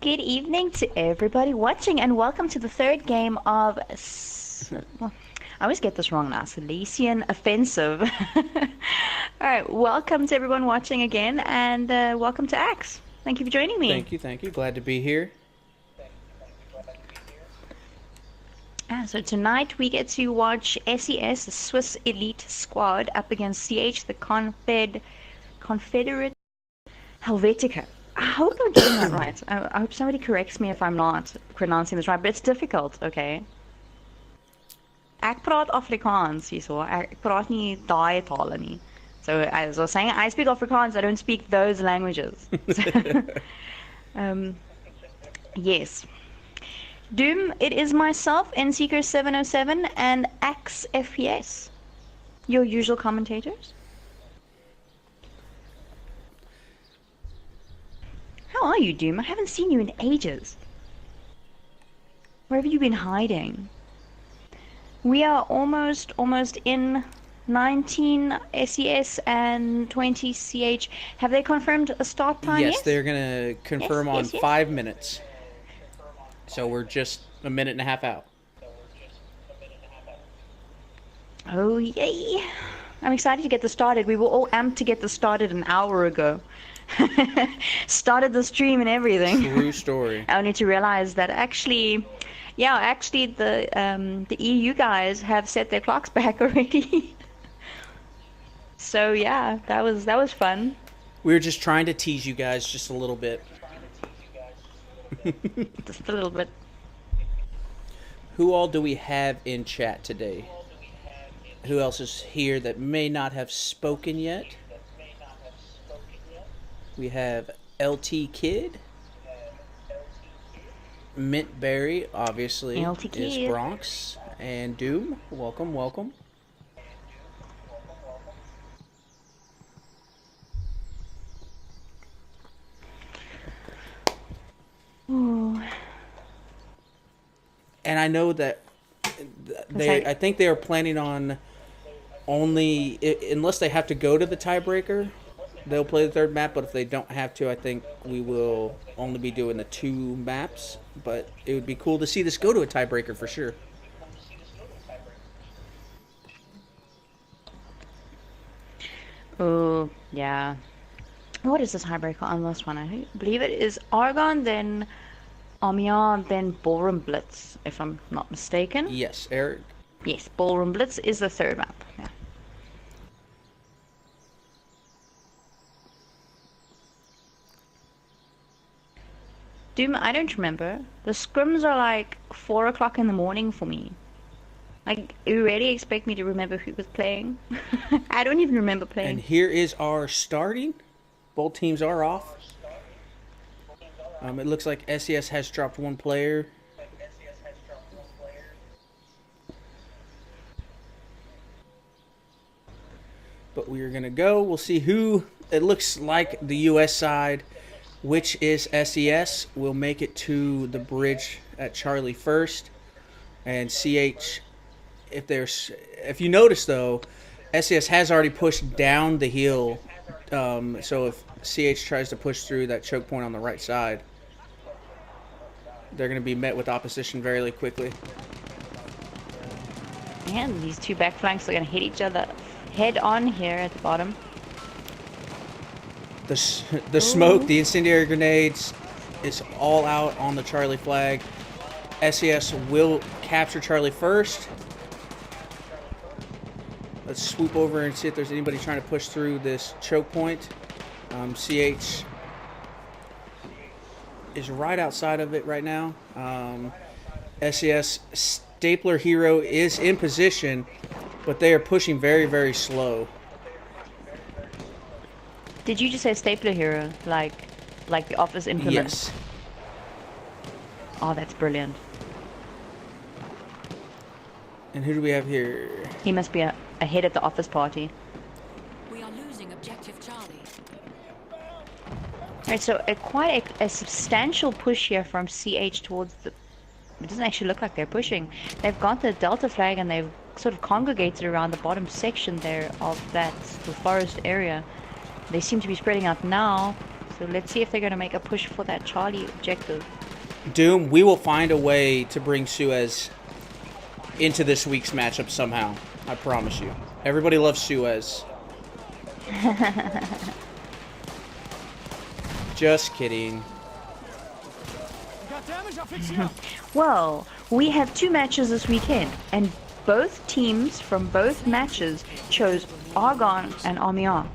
Good evening to everybody watching, and welcome to the third game of. Well, I always get this wrong now. Silesian Offensive. Alright, welcome to everyone watching again, and welcome to Axe. Thank you for joining me. Thank you. Glad to be here. So tonight we get to watch SES, the Swiss Elite Squad, up against CH, the Confederate Helvetica. I hope I'm getting that right. I hope somebody corrects me if I'm not pronouncing this right, but it's difficult, okay? Ek praat Afrikaans hierso. Ek praat nie daai tale nie. So as I was saying, I speak Afrikaans, I don't speak those languages. Yes. Doom, it is myself, NSeeker707, and Axe FPS. Your usual commentators. How are you, Doom? I haven't seen you in ages. Where have you been hiding? We are almost in 19 SES and 20 CH. Have they confirmed a start time yet? Yes, they're going to confirm on 5 minutes. So we're just a minute and a half out. Oh, yay. I'm excited to get this started. We were all amped to get this started an hour ago. Started the stream and everything. True story. Only to realize that actually, the EU guys have set their clocks back already. So yeah, that was fun. We were just trying to tease you guys just a little bit. Just a little bit. Who all do we have in chat today? Who else is here that may not have spoken yet? We have LT Kid. Mintberry, obviously, LT Kid. is Bronx. And Doom, welcome, welcome. Ooh. And I know that I think they are planning on only, unless they have to go to the tiebreaker, they'll play the third map. But if they don't have to, I think we will only be doing the 2 maps. But it would be cool to see this go to a tiebreaker for sure. Oh, yeah. What is this tiebreaker on this one? I believe it is Argon, then Amiens, then Ballroom Blitz, if I'm not mistaken. Yes, Eric. Yes, Ballroom Blitz is the third map. Yeah. Doom, I don't remember. The scrims are like 4 o'clock in the morning for me. Like, you really expect me to remember who was playing? I don't even remember playing. And here is our starting. Both teams are off. It looks like SES has dropped 1 player. But we are going to go. We'll see who. It looks like the US side, which is SES, will make it to the bridge at Charlie first. And CH, if you notice though, SES has already pushed down the hill. So if CH tries to push through that choke point on the right side, they're going to be met with opposition very quickly. And these 2 back flanks are going to hit each other head on here at the bottom. The smoke, the incendiary grenades, is all out on the Charlie flag. SES will capture Charlie first. Let's swoop over and see if there's anybody trying to push through this choke point. CH is right outside of it right now. SES Stapler Hero is in position, but they are pushing very slow. Did you just say Stapler Hero? Like the office implement? Yes. Oh, that's brilliant. And who do we have here? He must be ahead at the office party. We are losing objective Charlie. Alright, so quite a substantial push here from CH towards the... It doesn't actually look like they're pushing. They've got the Delta flag and they've sort of congregated around the bottom section there of that the forest area. They seem to be spreading out now. So let's see if they're going to make a push for that Charlie objective. Doom, we will find a way to bring Suez into this week's matchup somehow. I promise you. Everybody loves Suez. Just kidding. Well, we have 2 matches this weekend, and both teams from both matches chose Argon and Amiens.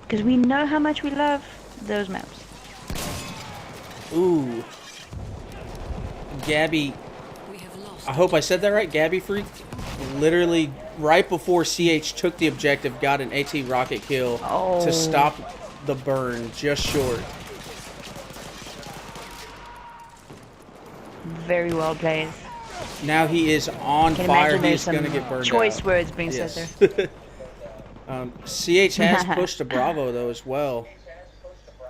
Because we know how much we love those maps. Ooh. Gabby. We have lost. I hope I said that right. Gabby Freak. Literally right before CH took the objective, got an AT rocket kill to stop the burn just short. Very well played. Now he is on Can fire. imagine He's there's going to some get burned choice out. words being Yes. said there. CH has pushed to Bravo, though, as well.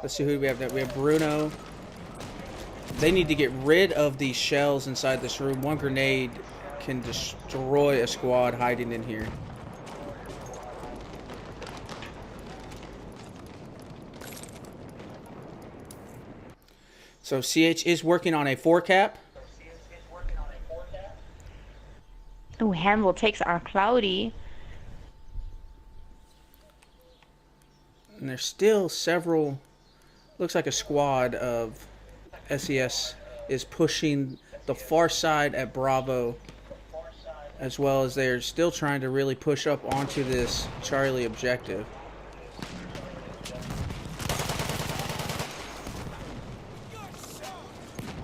Let's see who we have there. We have Bruno. They need to get rid of these shells inside this room. One grenade can destroy a squad hiding in here. So CH is working on a 4-cap. Oh, Handel takes our Cloudy. And there's still several, looks like a squad of SES is pushing the far side at Bravo, as well as they're still trying to really push up onto this Charlie objective.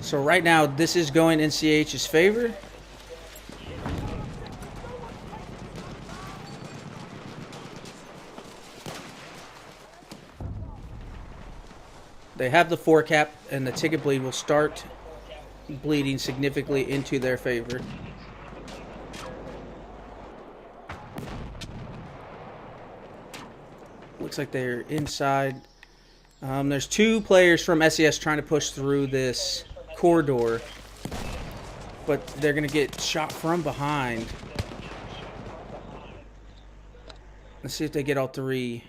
So right now, this is going in CH's favor. They have the 4-cap, and the ticket bleed will start bleeding significantly into their favor. Looks like they're inside. There's 2 players from SES trying to push through this corridor, but they're going to get shot from behind. Let's see if they get all 3.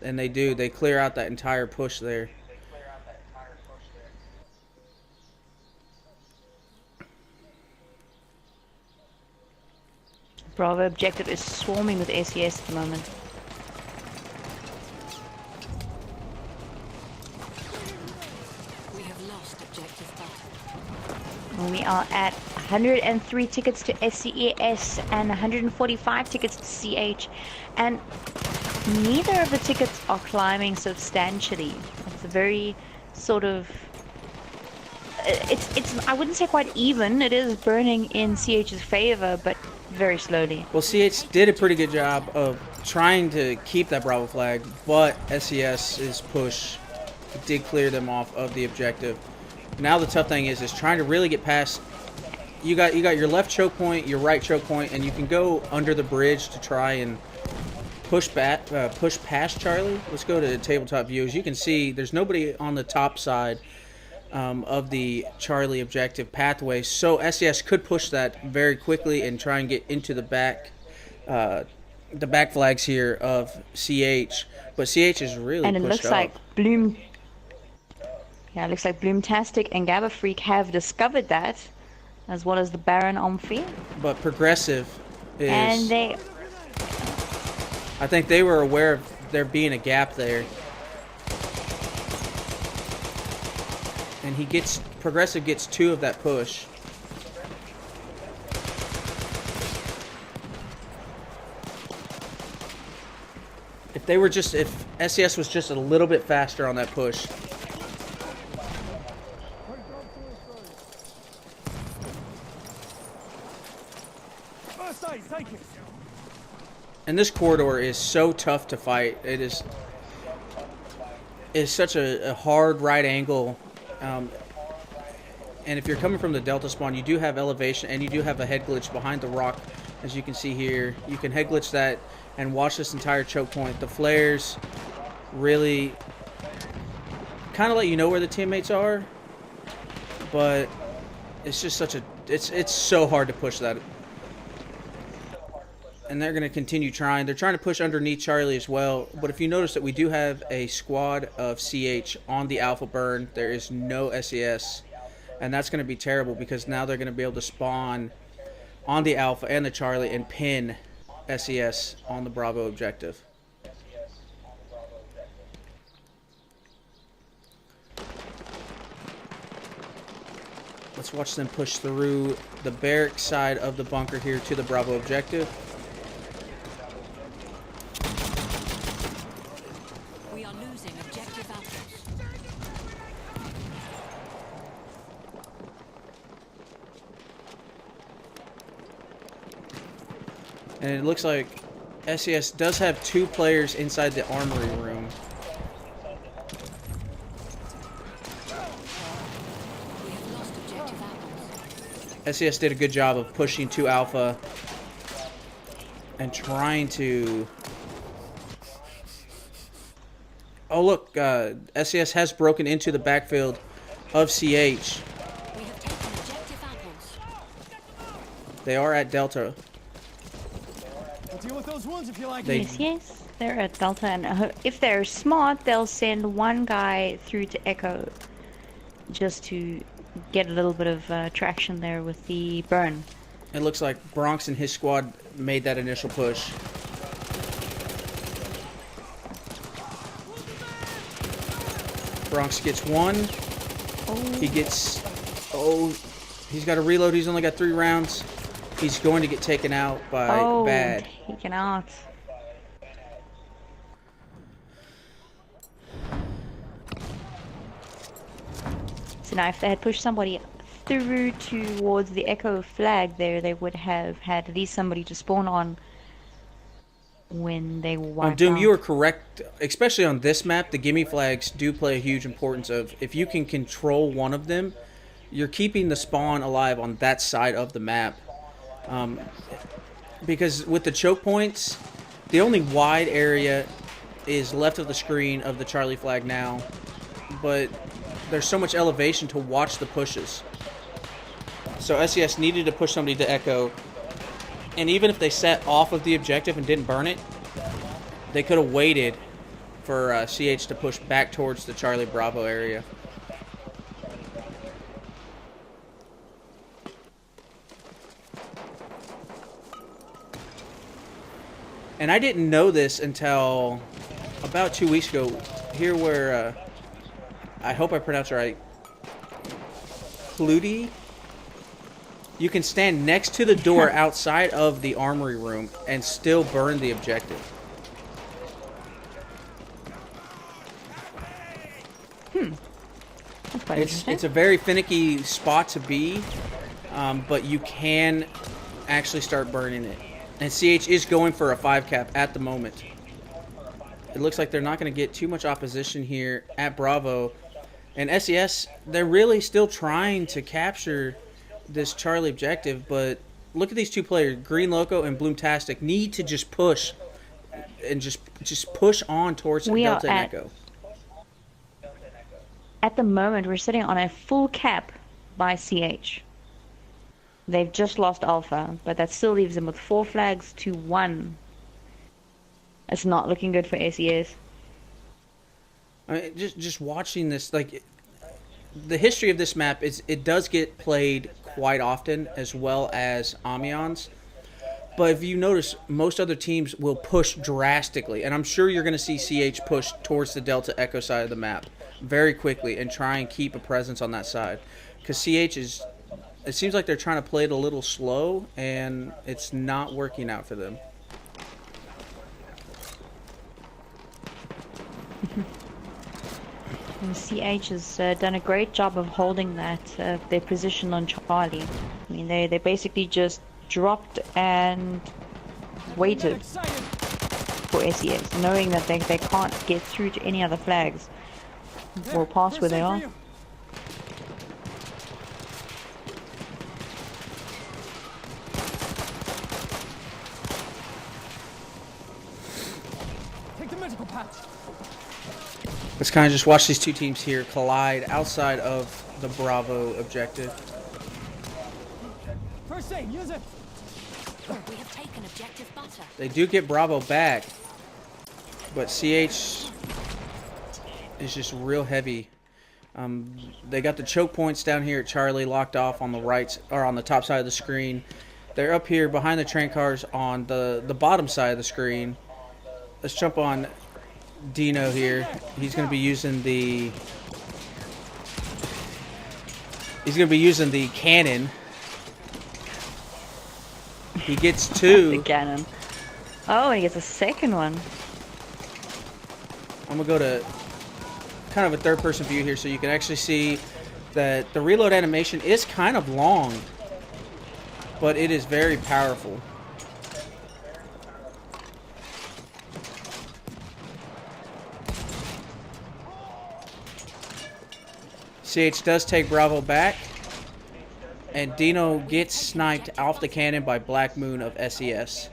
And they do. They clear out that entire push there. Bravo objective is swarming with SES at the moment. We have lost objective button. We are at 103 tickets to SES and 145 tickets to CH. And neither of the tickets are climbing substantially. It's a very sort of... It's I wouldn't say quite even. It is burning in CH's favor, but very slowly. Well, CH did a pretty good job of trying to keep that Bravo flag, but SES's push did clear them off of the objective. Now the tough thing is trying to really get past. You got your left choke point, your right choke point, and you can go under the bridge to try and push past Charlie. Let's go to tabletop view. As you can see, there's nobody on the top side of the Charlie objective pathway, so SES could push that very quickly and try and get into the back flags here of CH. But CH is really and it pushed looks up. like Bloom. Yeah, it looks like Bloomtastic and Gabba Freak have discovered that, as well as the Baron Omphie. But Progressive is. And they. I think they were aware of there being a gap there. And Progressive gets 2 of that push. If SES was just a little bit faster on that push. And this corridor is so tough to fight. It's such a hard right angle. And if you're coming from the Delta spawn, you do have elevation and you do have a head glitch behind the rock, as you can see here. You can head glitch that and watch this entire choke point. The flares really kind of let you know where the teammates are, but it's just such a it's so hard to push that. and they're going to continue trying. They're trying to push underneath Charlie as well. But if you notice that we do have a squad of CH on the Alpha burn, there is no SES. And that's going to be terrible because now they're going to be able to spawn on the Alpha and the Charlie and pin SES on the Bravo objective. Let's watch them push through the barrack side of the bunker here to the Bravo objective. We are losing objective apples. And it looks like SES does have 2 players inside the armory room. We have lost objective apples. SES did a good job of pushing to Alpha and trying to... Oh, look, SES has broken into the backfield of CH. We have taken objective apples. They are at Delta. We'll deal with those ones if you like. They- Yes, they're at Delta, and if they're smart, they'll send one guy through to Echo just to get a little bit of traction there with the burn. It looks like Bronx and his squad made that initial push. Bronx gets 1. He gets... Oh, he's got to reload. He's only got 3 rounds. He's going to get taken out by Bad. Taken out. So now if they had pushed somebody through towards the Echo flag there, they would have had at least somebody to spawn on when they were wiped Doom, out. you are correct. Especially on this map, the gimme flags do play a huge importance of if you can control one of them, you're keeping the spawn alive on that side of the map. Because with the choke points, the only wide area is left of the screen of the Charlie flag now, but there's so much elevation to watch the pushes. So SES needed to push somebody to Echo, and even if they set off of the objective and didn't burn it, they could have waited for CH to push back towards the Charlie Bravo area. And I didn't know this until about 2 weeks ago. Here where, I hope I pronounced it right, Clutie. You can stand next to the door outside of the armory room and still burn the objective. That's quite interesting. It's a very finicky spot to be, but you can actually start burning it. And CH is going for a 5 cap at the moment. It looks like they're not going to get too much opposition here at Bravo. And SES, they're really still trying to capture this Charlie objective, but look at these 2 players, Green Loco and Bloomtastic, need to just push and just push on towards Delta and Echo. At the moment, we're sitting on a full cap by CH. They've just lost Alpha, but that still leaves them with 4 flags to 1. It's not looking good for SES. I mean, just watching this, like, the history of this map is it does get played quite often, as well as Amiens. But if you notice, most other teams will push drastically, and I'm sure you're going to see CH push towards the Delta Echo side of the map very quickly and try and keep a presence on that side, because CH is... It seems like they're trying to play it a little slow, and it's not working out for them. And CH has done a great job of holding that their position on Charlie. I mean, they basically just dropped and waited for SES, knowing that they can't get through to any other flags or past where they are. Let's kind of just watch these 2 teams here collide outside of the Bravo objective. First aid, use it. We have taken objective butter. They do get Bravo back, but CH is just real heavy. They got the choke points down here at Charlie locked off on the right or on the top side of the screen. They're up here behind the train cars on the bottom side of the screen. Let's jump on Dino here. He's going to be using the cannon. He gets two. The cannon. Oh, he gets a second one. I'm going to go to kind of a third-person view here so you can actually see that the reload animation is kind of long, but it is very powerful. CH does take Bravo back, and Dino gets sniped off the cannon by Black Moon of SES.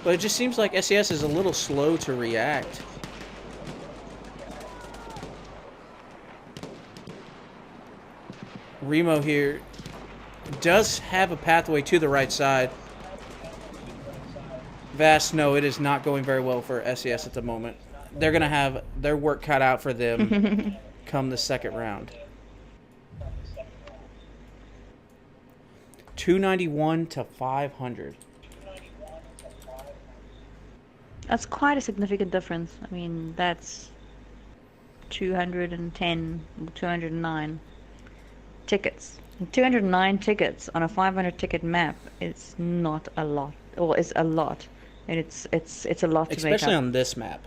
But it just seems like SES is a little slow to react. Remo here does have a pathway to the right side. Vast, no, it is not going very well for SES at the moment. They're going to have their work cut out for them come the second round. 291 to 500. That's quite a significant difference. I mean, that's 210, 209 tickets. 209 tickets on a 500 ticket map is not a lot, or is a lot, and it's a lot to make up. Especially on this map.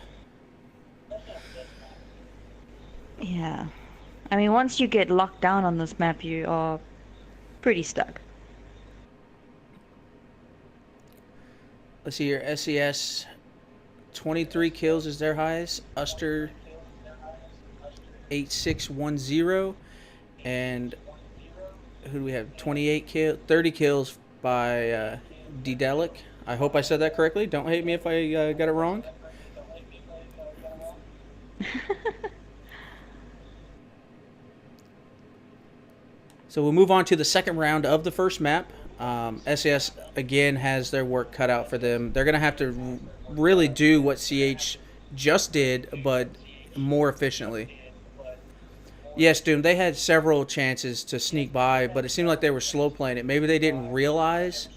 Yeah, I mean, once you get locked down on this map, you are pretty stuck. Let's see here. SES 23 kills is their highest. Uster 8610, and who do we have? 30 kills by Dedelic. I hope I said that correctly. Don't hate me if I got it wrong. So we'll move on to the second round of the first map. SES again has their work cut out for them. They're going to have to really do what CH just did, but more efficiently. Yes, Doom, they had several chances to sneak by, but it seemed like they were slow playing it. Maybe they didn't realize.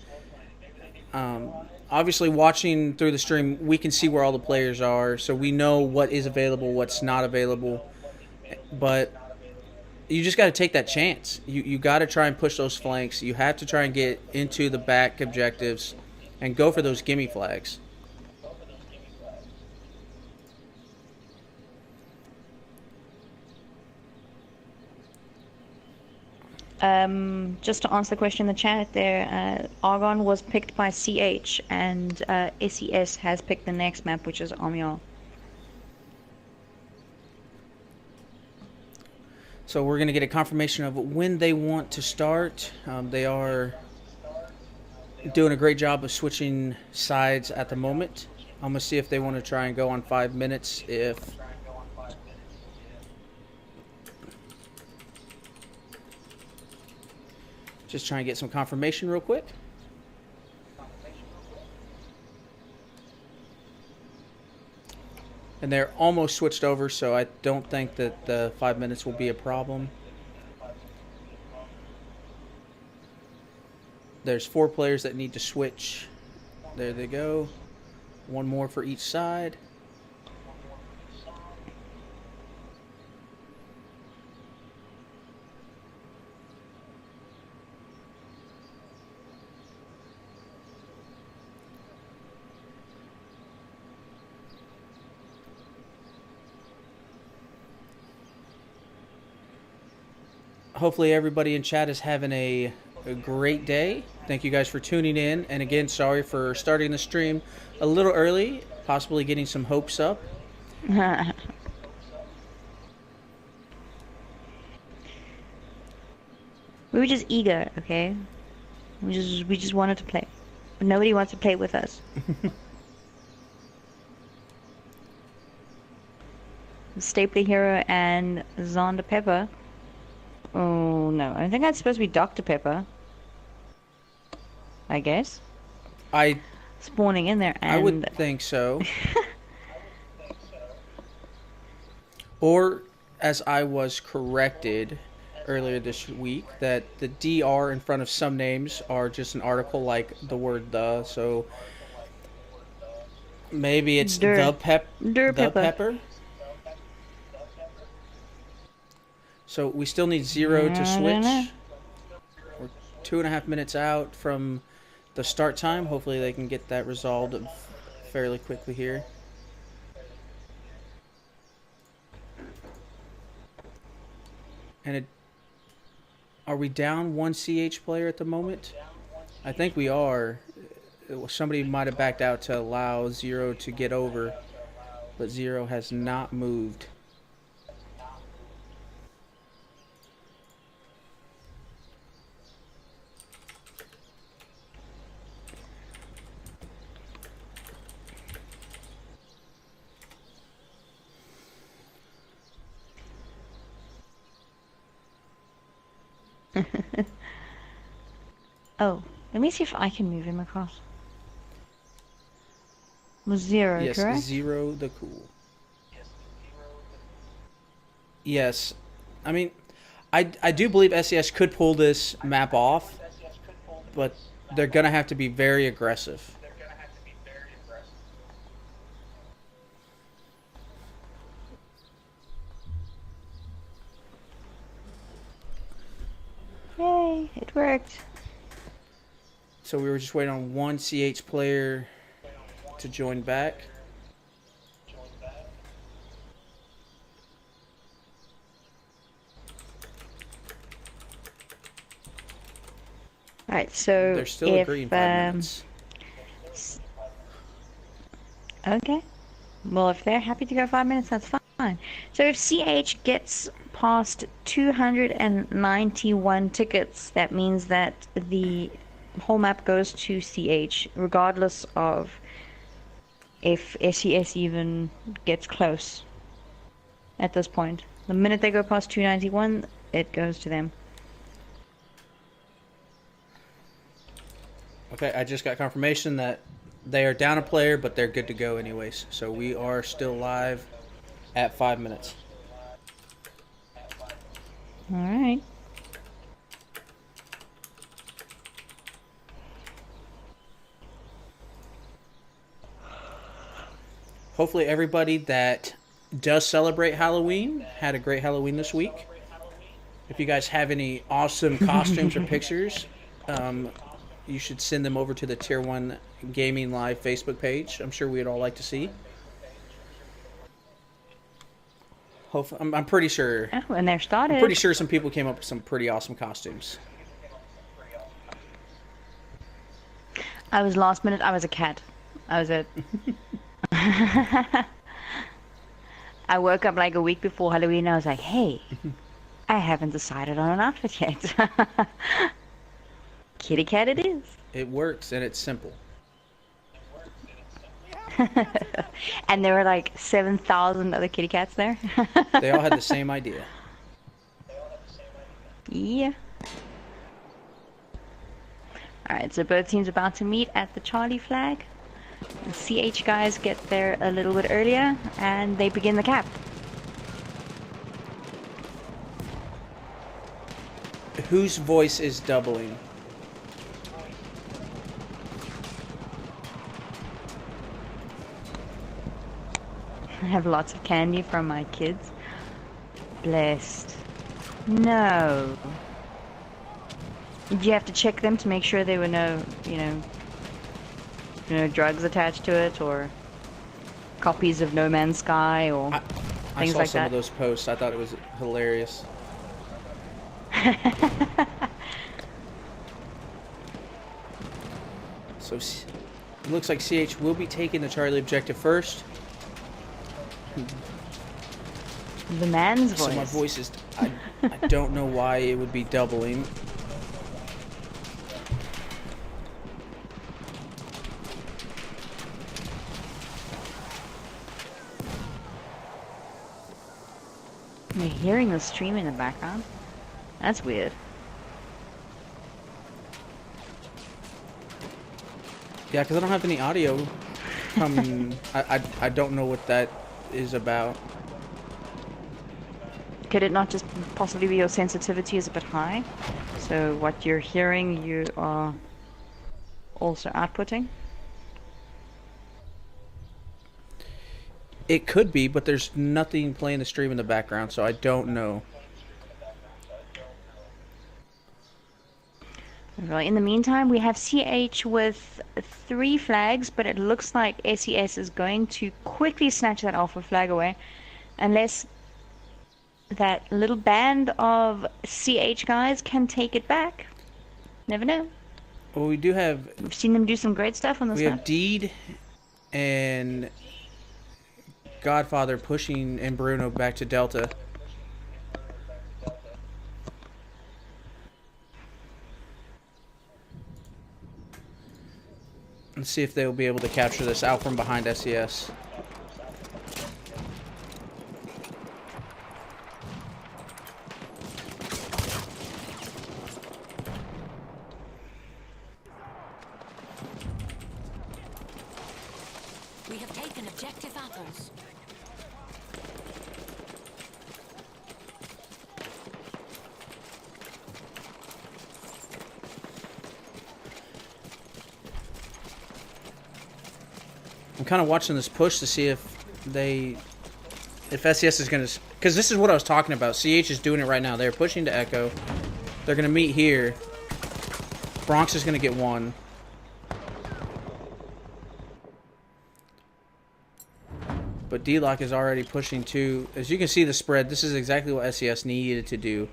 Obviously, watching through the stream, we can see where all the players are, so we know what is available, what's not available. But you just got to take that chance. You got to try and push those flanks. You have to try and get into the back objectives and go for those gimme flags. Just to answer the question in the chat there, Argon was picked by CH, and SES has picked the next map, which is Amiens. So we're going to get a confirmation of when they want to start. They are doing a great job of switching sides at the moment. I'm going to see if they want to try and go on 5 minutes. Just try and get some confirmation real quick. And they're almost switched over, so I don't think that the 5 minutes will be a problem. There's 4 players that need to switch. There they go. One more for each side. Hopefully everybody in chat is having a great day. Thank you guys for tuning in. And again, sorry for starting the stream a little early, possibly getting some hopes up. We were just eager, okay? We just wanted to play. But nobody wants to play with us. Stapler Hero and Zonda Pepper Oh no, I think that's supposed to be Dr. Pepper. I guess. I Spawning in there and... I would think so. Or, as I was corrected earlier this week, that the DR in front of some names are just an article like the word the, so maybe it's Der the Pepper. pepper. So we still need 0 to I don't know. switch. We're 2.5 minutes out from the start time. Hopefully they can get that resolved fairly quickly here. And are we down 1 CH player at the moment? I think we are. Somebody might have backed out to allow 0 to get over, but 0 has not moved. Oh, let me see if I can move him across. Was 0, Yes, correct? 0 the cool. Yes. I mean, I do believe SES could pull this map off, but they're going to have to be very aggressive. Yay, it worked. So we were just waiting on 1 CH player to join back. Right, so They're still if, agreeing 5 minutes. Okay. Well, if they're happy to go 5 minutes, that's fine. So if CH gets past 291 tickets, that means that the whole map goes to CH, regardless of if SES even gets close at this point. The minute they go past 291, it goes to them. Okay, I just got confirmation that they are down a player, but they're good to go anyways. So we are still live at 5 minutes. Alright. Hopefully everybody that does celebrate Halloween had a great Halloween this week. If you guys have any awesome costumes or pictures, you should send them over to the Tier 1 Gaming Live Facebook page. I'm sure we'd all like to see. Hopefully, I'm pretty sure. Oh, and they're started. I'm pretty sure some people came up with some pretty awesome costumes. I was last minute. I was a cat. I was a... I woke up like a week before Halloween and I was like, hey, I haven't decided on an outfit yet. Kitty cat it is. It works and it's simple. And there were like 7,000 other kitty cats there. They all had the same idea. Yeah. Alright, so both teams about to meet at the Charlie flag. The CH guys get there a little bit earlier and they begin the cap. Whose voice is doubling? I have lots of candy from my kids. Blessed. No. Did you have to check them to make sure there were no, drugs attached to it, or copies of No Man's Sky, or I things saw like some that? of those posts. I thought it was hilarious. So it looks like CH will be taking the Charlie objective first. The man's voice. So my voice is... I don't know why it would be doubling. You're hearing the stream in the background. That's weird. Yeah, because I don't have any audio coming. I don't know what that is about. Could it not just possibly be your sensitivity is a bit high? So what you're hearing, you are also outputting? It could be, but there's nothing playing the stream in the background, so I don't know. Well, in the meantime, we have CH with 3 flags, but it looks like SES is going to quickly snatch that alpha flag away, unless that little band of CH guys can take it back. Never know. Well, we do have... We've seen them do some great stuff on this We have map. Deed and Godfather pushing and Bruno back to Delta. Let's see if they'll be able to capture this out from behind SES. We have taken objective apples. I'm kind of watching this push to see if SES is going to... Because this is what I was talking about. CH is doing it right now. They're pushing to Echo. They're going to meet here. Bronx is going to get one. But D-Lock is already pushing two. As you can see the spread, this is exactly what SES needed to do.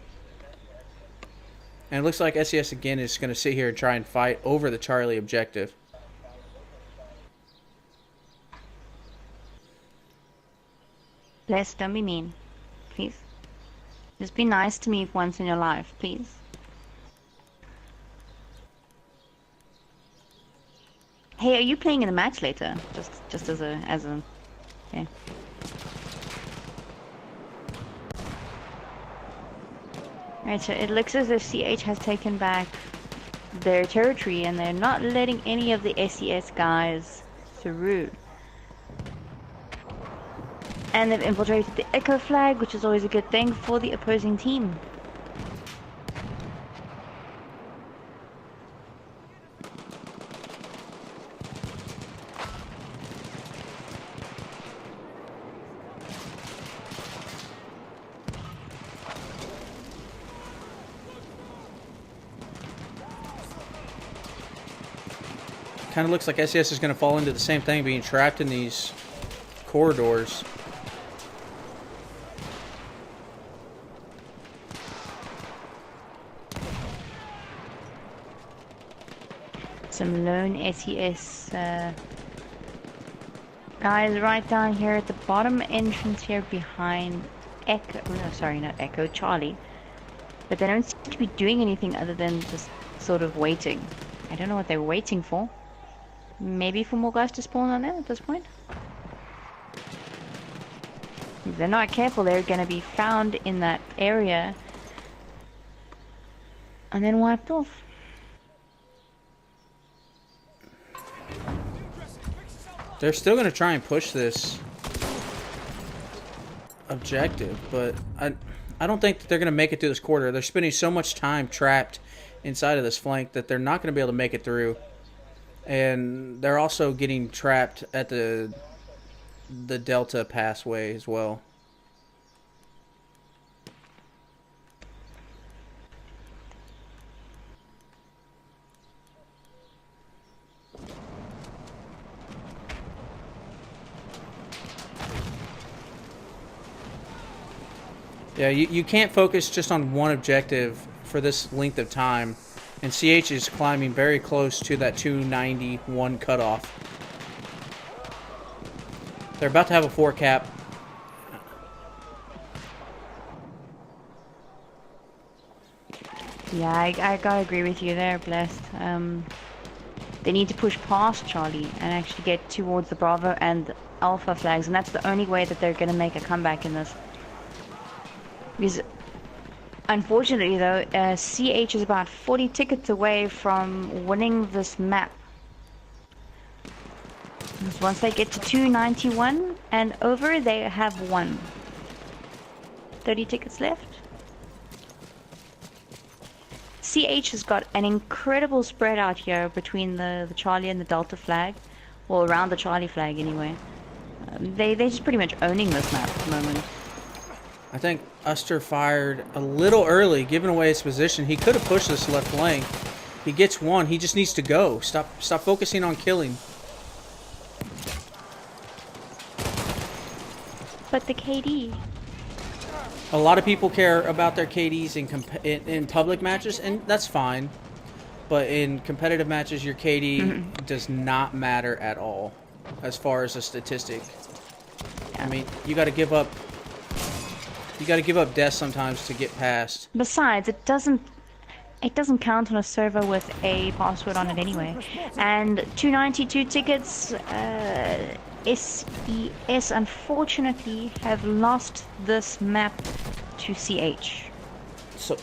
And it looks like SES again is going to sit here and try and fight over the Charlie objective. Bless, don't be mean. Please. Just be nice to me once in your life, please. Hey, are you playing in the match later? Just as a okay. Alright, so it looks as if CH has taken back their territory and they're not letting any of the SES guys through. And they've infiltrated the Echo flag, which is always a good thing for the opposing team. Kind of looks like SES is going to fall into the same thing, being trapped in these corridors. Some lone SES guys right down here at the bottom entrance here behind Echo. No, sorry, not Echo, Charlie. But they don't seem to be doing anything other than just sort of waiting. I don't know what they're waiting for. Maybe for more guys to spawn on there at this point. If they're not careful, they're going to be found in that area and then wiped off. They're still going to try and push this objective, but I don't think that they're going to make it through this quarter. They're spending so much time trapped inside of this flank that they're not going to be able to make it through. And they're also getting trapped at the Delta passway as well. Yeah, you can't focus just on one objective for this length of time. And CH is climbing very close to that 291 cutoff. They're about to have a 4 cap. Yeah, I gotta agree with you there, Blessed. They need to push past Charlie and actually get towards the Bravo and Alpha flags, and that's the only way that they're gonna make a comeback in this. Because Unfortunately, though, CH is about 40 tickets away from winning this map. Because once they get to 291 and over, they have won. 30 tickets left. CH has got an incredible spread out here between the Charlie and the Delta flag. Well, around the Charlie flag, anyway. They're just pretty much owning this map at the moment. I think Uster fired a little early, giving away his position. He could have pushed this left flank. He gets one. He just needs to go. Stop focusing on killing. But the KD. A lot of people care about their KDs in public matches, and that's fine. But in competitive matches, your KD does not matter at all, as far as a statistic. I mean, you got to give up. You got to give up deaths sometimes to get past. Besides, it doesn't count on a server with a password on it anyway. And 292 tickets. SES unfortunately have lost this map to CH. So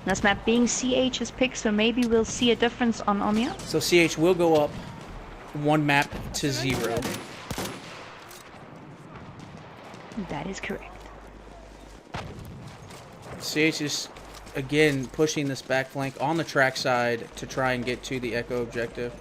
this map being CH's pick, so maybe we'll see a difference on Amiens. So CH will go up 1 map to 0. That is correct. CH is again pushing this back flank on the track side to try and get to the Echo objective.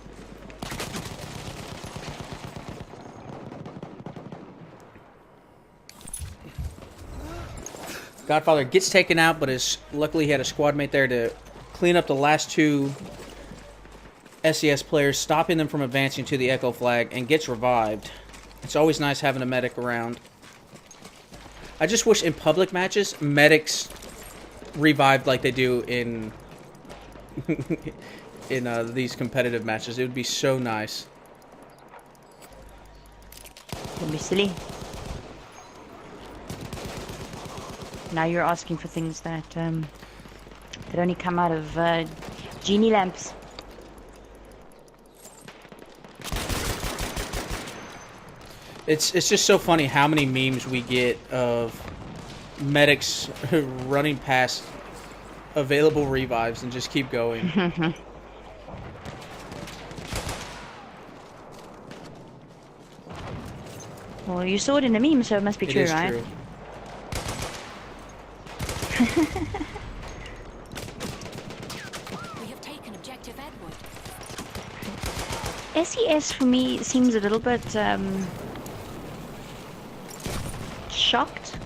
Godfather gets taken out, but luckily he had a squad mate there to clean up the last 2 SES players, stopping them from advancing to the Echo flag, and gets revived. It's always nice having a medic around. I just wish in public matches, medics revived like they do in these competitive matches. It would be so nice. Don't be silly. Now you're asking for things that only come out of genie lamps. It's just so funny how many memes we get of medics running past available revives and just keep going. Well, you saw it in a meme, so it must be true, right? True. We have taken objective Edward. SES for me seems a little bit shocked,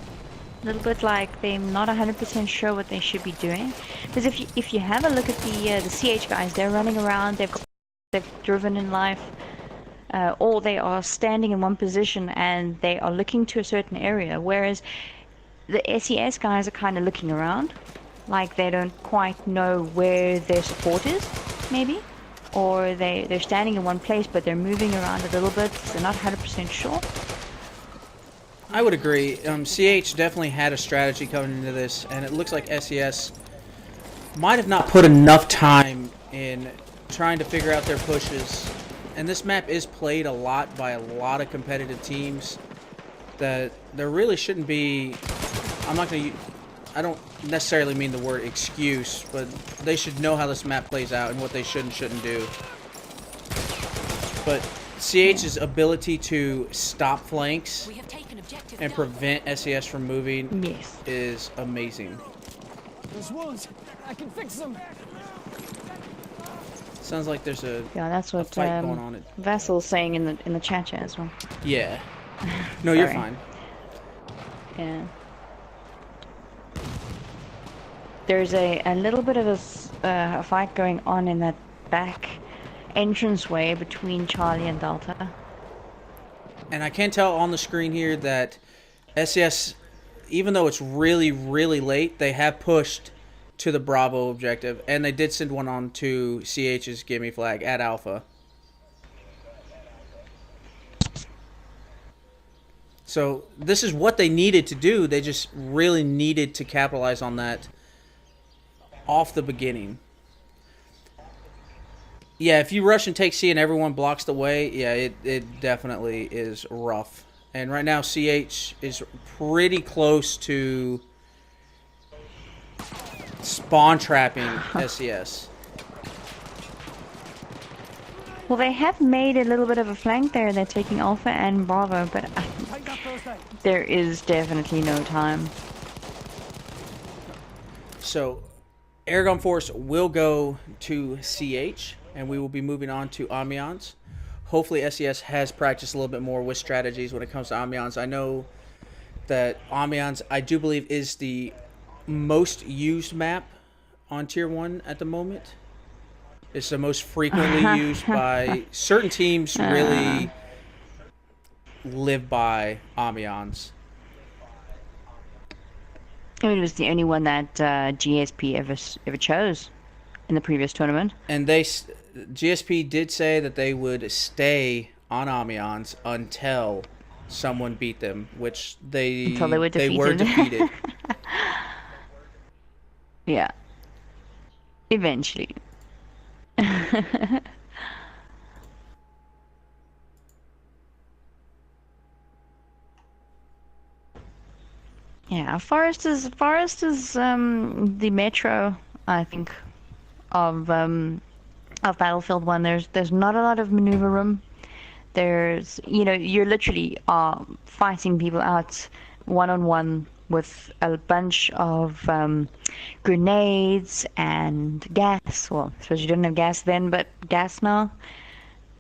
a little bit like they're not 100% sure what they should be doing. Because if you have a look at the CH guys, they're running around, they've driven in life, or they are standing in one position and they are looking to a certain area, whereas the SES guys are kind of looking around, like they don't quite know where their support is, maybe, or they're standing in one place but they're moving around a little bit, so they're not 100% sure. I would agree. CH definitely had a strategy coming into this, and it looks like SES might have not put enough time in trying to figure out their pushes. And this map is played a lot by a lot of competitive teams that there really shouldn't be. I don't necessarily mean the word excuse, but they should know how this map plays out and what they should and shouldn't do. But CH's ability to stop flanks and prevent SES from moving is amazing. There's wounds. I can fix them. Sounds like there's a that's what fight going on. Vassal's saying in the chat as well. Yeah. No, you're fine. Yeah. There's a little bit of a fight going on in that back entranceway between Charlie and Delta. And I can tell on the screen here that SES, even though it's really, really late, they have pushed to the Bravo objective, and they did send one on to CH's gimme flag at Alpha. So this is what they needed to do. They just really needed to capitalize on that off the beginning. Yeah, if you rush and take C and everyone blocks the way, yeah, it definitely is rough. And right now CH is pretty close to spawn trapping SES. Well, they have made a little bit of a flank there. They're taking Alpha and Bravo, but Take that first aid. there is definitely no time. So, Argon Force will go to CH, and we will be moving on to Amiens. Hopefully, SES has practiced a little bit more with strategies when it comes to Amiens. I know that Amiens, I do believe, is the most used map on Tier 1 at the moment. It's the most frequently used by certain teams. Really live by Amiens. I mean, it was the only one that GSP ever chose in the previous tournament. And GSP did say that they would stay on Amiens until someone beat them, which Until they were defeated. defeated. Yeah. Eventually. Yeah, Forest is the metro, I think, of Battlefield 1. There's not a lot of maneuver room. There's, you're literally fighting people out one-on-one with a bunch of grenades and gas. Well, I suppose you didn't have gas then, but gas now.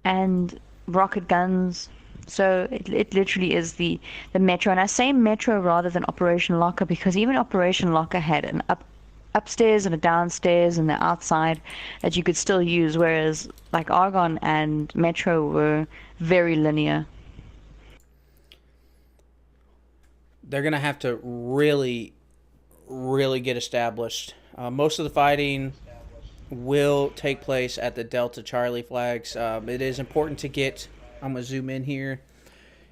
And rocket guns. So it literally is the metro. And I say metro rather than Operation Locker because even Operation Locker had an upstairs and a downstairs and the outside that you could still use, whereas like Argon and metro were very linear. They're going to have to really, really get established. Most of the fighting will take place at the Delta Charlie flags. It is important to get, I'm going to zoom in here.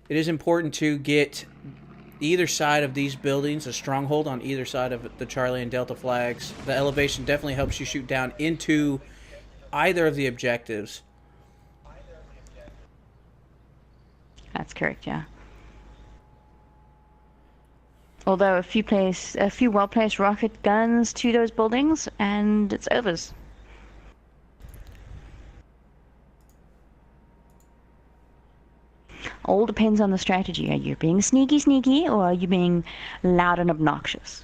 It is important to get either side of these buildings, a stronghold on either side of the Charlie and Delta flags. The elevation definitely helps you shoot down into either of the objectives. That's correct, yeah. Although a few well-placed rocket guns to those buildings, and it's overs. All depends on the strategy. Are you being sneaky, or are you being loud and obnoxious?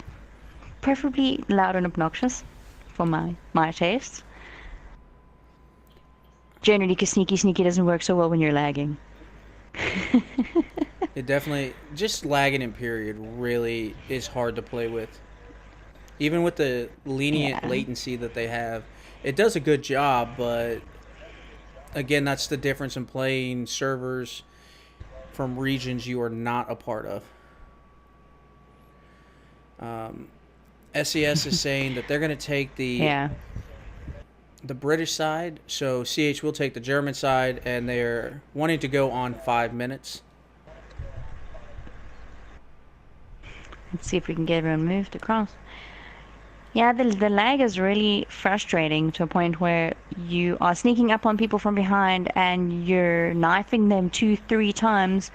Preferably loud and obnoxious, for my tastes. Generally, because sneaky doesn't work so well when you're lagging. It definitely, just lagging in period really is hard to play with. Even with the lenient latency that they have, it does a good job, but again, that's the difference in playing servers from regions you are not a part of. SES is saying that they're going to take the British side, so CH will take the German side, and they're wanting to go on 5 minutes. Let's see if we can get everyone moved across. Yeah, the lag is really frustrating to a point where you are sneaking up on people from behind and you're knifing them 2-3 times,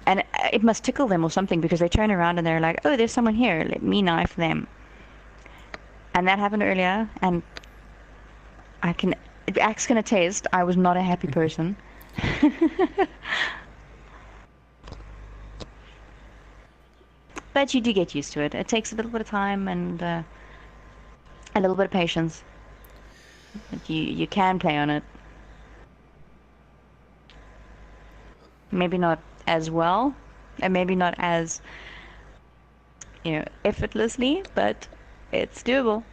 and it must tickle them or something because they turn around and they're like, oh, there's someone here, let me knife them. And that happened earlier, and Axe can attest, I was not a happy person. But you do get used to it. It takes a little bit of time and a little bit of patience. But you can play on it. Maybe not as well, and maybe not as, effortlessly, but it's doable.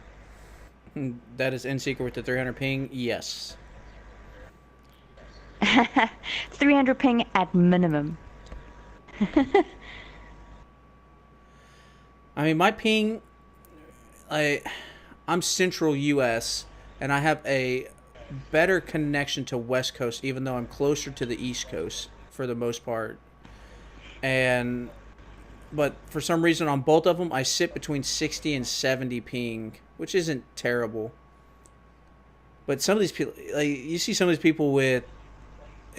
That is in secret with the 300 ping, yes. 300 ping at minimum. I mean, my ping, I'm central U.S., and I have a better connection to West Coast, even though I'm closer to the East Coast for the most part. But for some reason, on both of them, I sit between 60 and 70 ping, which isn't terrible. But some of these people, you see some of these people in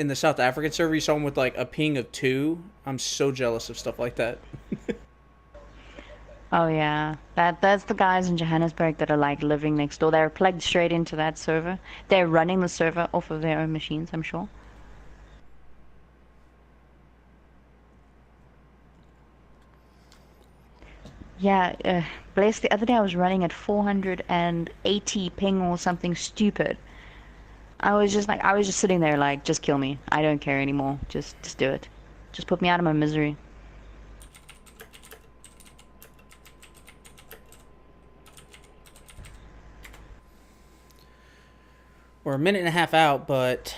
the South African server, you saw them with a ping of 2. I'm so jealous of stuff like that. Oh yeah, that's the guys in Johannesburg that are like living next door. They're plugged straight into that server. They're running the server off of their own machines, I'm sure. Yeah, Bless, the other day I was running at 480 ping or something stupid. I was just sitting there like, just kill me. I don't care anymore. Just do it. Just put me out of my misery. We're a minute and a half out, but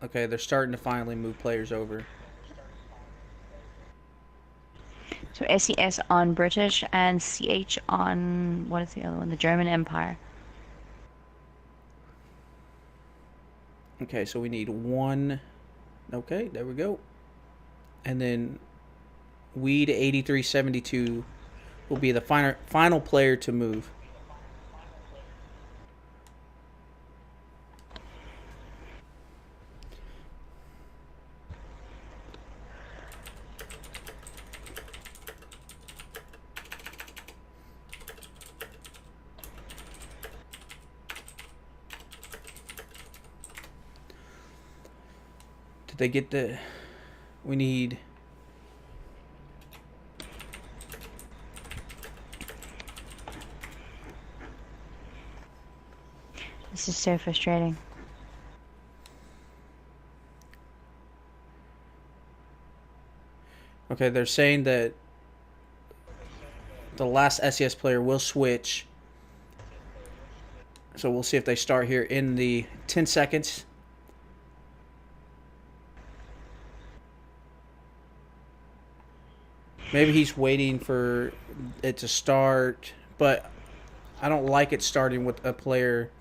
okay, they're starting to finally move players over. So SES on British and CH on, what is the other one? The German Empire. Okay, so we need one. Okay, there we go. And then Weed 8372 will be the final player to move. Did they get the... We need... This is so frustrating. Okay, they're saying that the last SES player will switch. So we'll see if they start here in the 10 seconds. Maybe he's waiting for it to start, but I don't like it starting with a player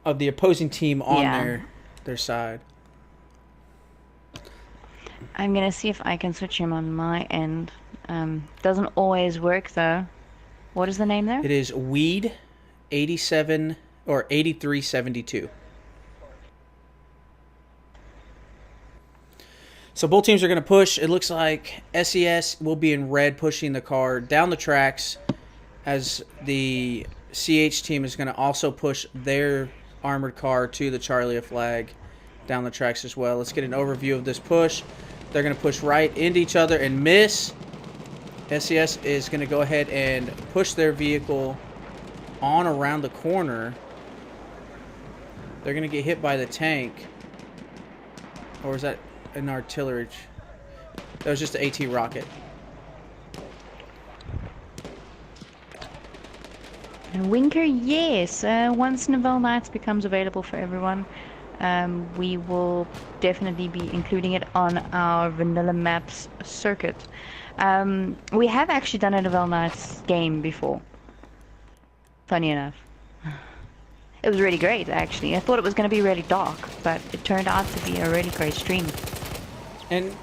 of the opposing team on their side. I'm gonna see if I can switch him on my end. Doesn't always work though. What is the name there? It is Weed 87 or 8372. So both teams are going to push. It looks like SES will be in red, pushing the car down the tracks, as the CH team is going to also push their armored car to the Charlie flag down the tracks as well. Let's get an overview of this push. They're going to push right into each other and miss. SES is going to go ahead and push their vehicle on around the corner. They're going to get hit by the tank. Or is that an artillery? That was just an AT rocket. And Winker, yes. Once Novel Knights becomes available for everyone, we will definitely be including it on our vanilla maps circuit. We have actually done a Novel Knights game before. Funny enough. It was really great, actually. I thought it was going to be really dark, but it turned out to be a really great stream. And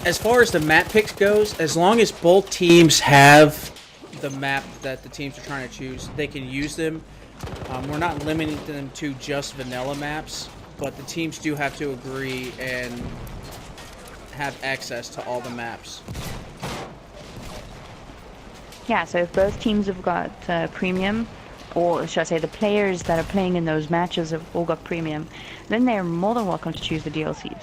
as far as the map picks goes, as long as both teams have the map that the teams are trying to choose, they can use them. We're not limiting them to just vanilla maps, but the teams do have to agree and have access to all the maps. Yeah, so if both teams have got premium, or should I say the players that are playing in those matches have all got premium, then they're more than welcome to choose the DLCs.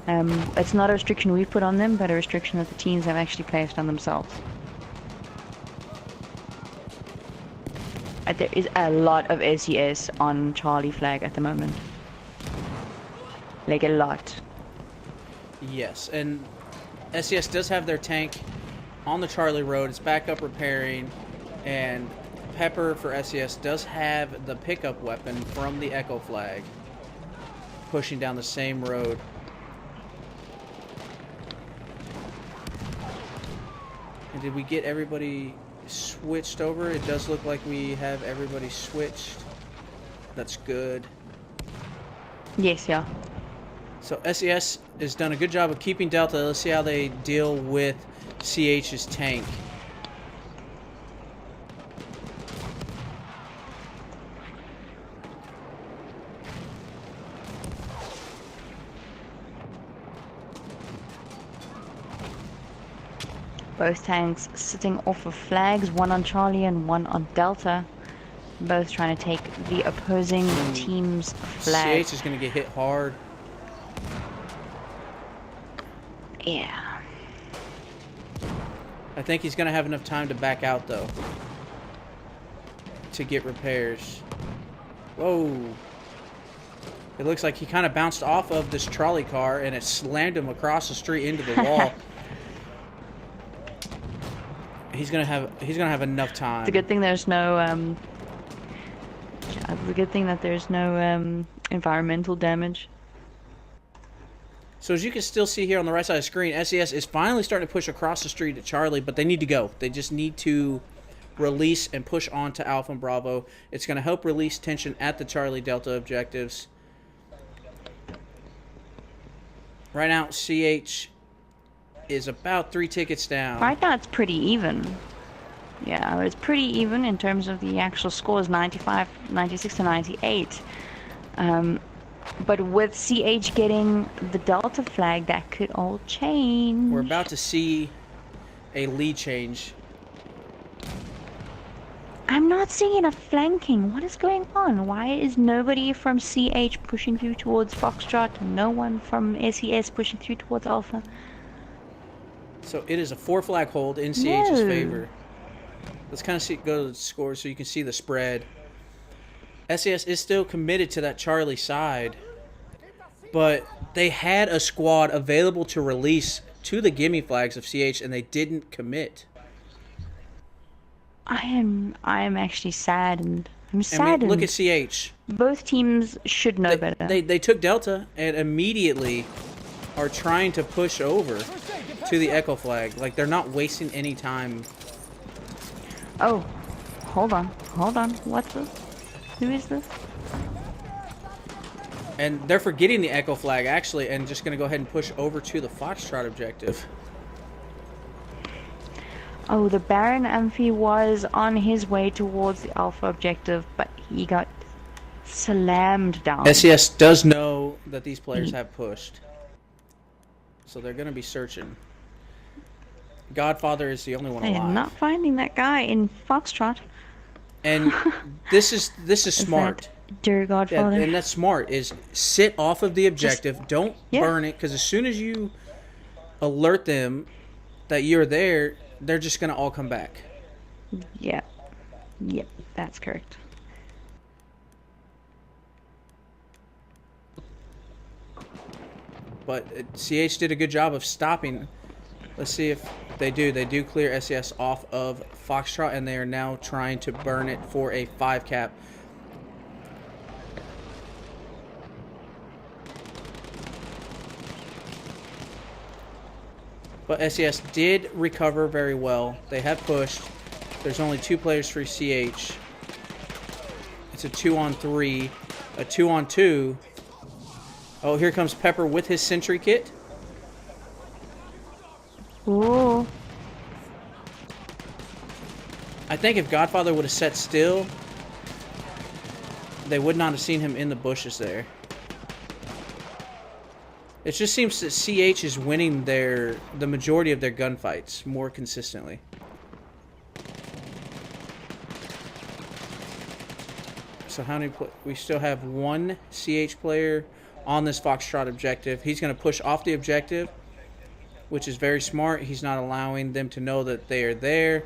It's not a restriction we've put on them, but a restriction that the teams have actually placed on themselves. There is a lot of SES on Charlie flag at the moment. Like a lot. Yes, and SES does have their tank on the Charlie road. It's back up repairing, and Pepper for SES does have the pickup weapon from the Echo flag, pushing down the same road. And did we get everybody switched over? It does look like we have everybody switched. That's good. Yes, yeah. So SES has done a good job of keeping Delta. Let's see how they deal with CH's tank. Both tanks sitting off of flags, one on Charlie and one on Delta. Both trying to take the opposing team's flag. CH is going to get hit hard. Yeah. I think he's going to have enough time to back out, though, to get repairs. Whoa. It looks like he kind of bounced off of this trolley car, and it slammed him across the street into the wall. He's gonna have enough time. It's a good thing there's no it's a good thing that there's no environmental damage. So as you can still see here on the right side of the screen, SES is finally starting to push across the street at Charlie, but they need to go. They just need to release and push on to Alpha and Bravo. It's going to help release tension at the Charlie Delta objectives. Right now, CH is about 3 tickets down. Right now it's pretty even. Yeah, it's pretty even in terms of the actual scores, 95, 96 to 98. But with CH getting the Delta flag, that could all change. We're about to see a lead change. I'm not seeing enough flanking. What is going on? Why is nobody from CH pushing through towards Foxtrot? No one from SES pushing through towards Alpha? So it is a 4 flag hold in CH's favor. Let's kind of go to the scores so you can see the spread. SES is still committed to that Charlie side, but they had a squad available to release to the gimme flags of CH, and they didn't commit. I am actually sad, and I'm I saddened. mean, look at CH. Both teams should know better. They took Delta and immediately are trying to push over to the Echo flag. Like, they're not wasting any time. Oh, hold on. What's this? Who is this? And they're forgetting the Echo flag, actually, and just going to go ahead and push over to the Foxtrot objective. Oh, the Baron Amphi was on his way towards the Alpha objective, but he got slammed down. SES does know that these players have pushed, so they're going to be searching. Godfather is the only one I alive. am not finding that guy in Foxtrot. And this is smart. Dear Godfather. Yeah, and that's smart, is sit off of the objective. Don't burn it, because as soon as you alert them that you're there, they're just going to all come back. Yep, that's correct. But CH did a good job of stopping. Let's see if they do. They do clear SES off of Foxtrot, and they are now trying to burn it for a 5 cap. But SES did recover very well. They have pushed. There's only 2 players for CH. It's a 2-on-3, a 2-on-2. Oh, here comes Pepper with his sentry kit. Ooh. I think if Godfather would have sat still, they would not have seen him in the bushes there. It just seems that CH is winning the majority of their gunfights more consistently. So how many? We still have 1 CH player on this Foxtrot objective. He's going to push off the objective, which is very smart. He's not allowing them to know that they are there.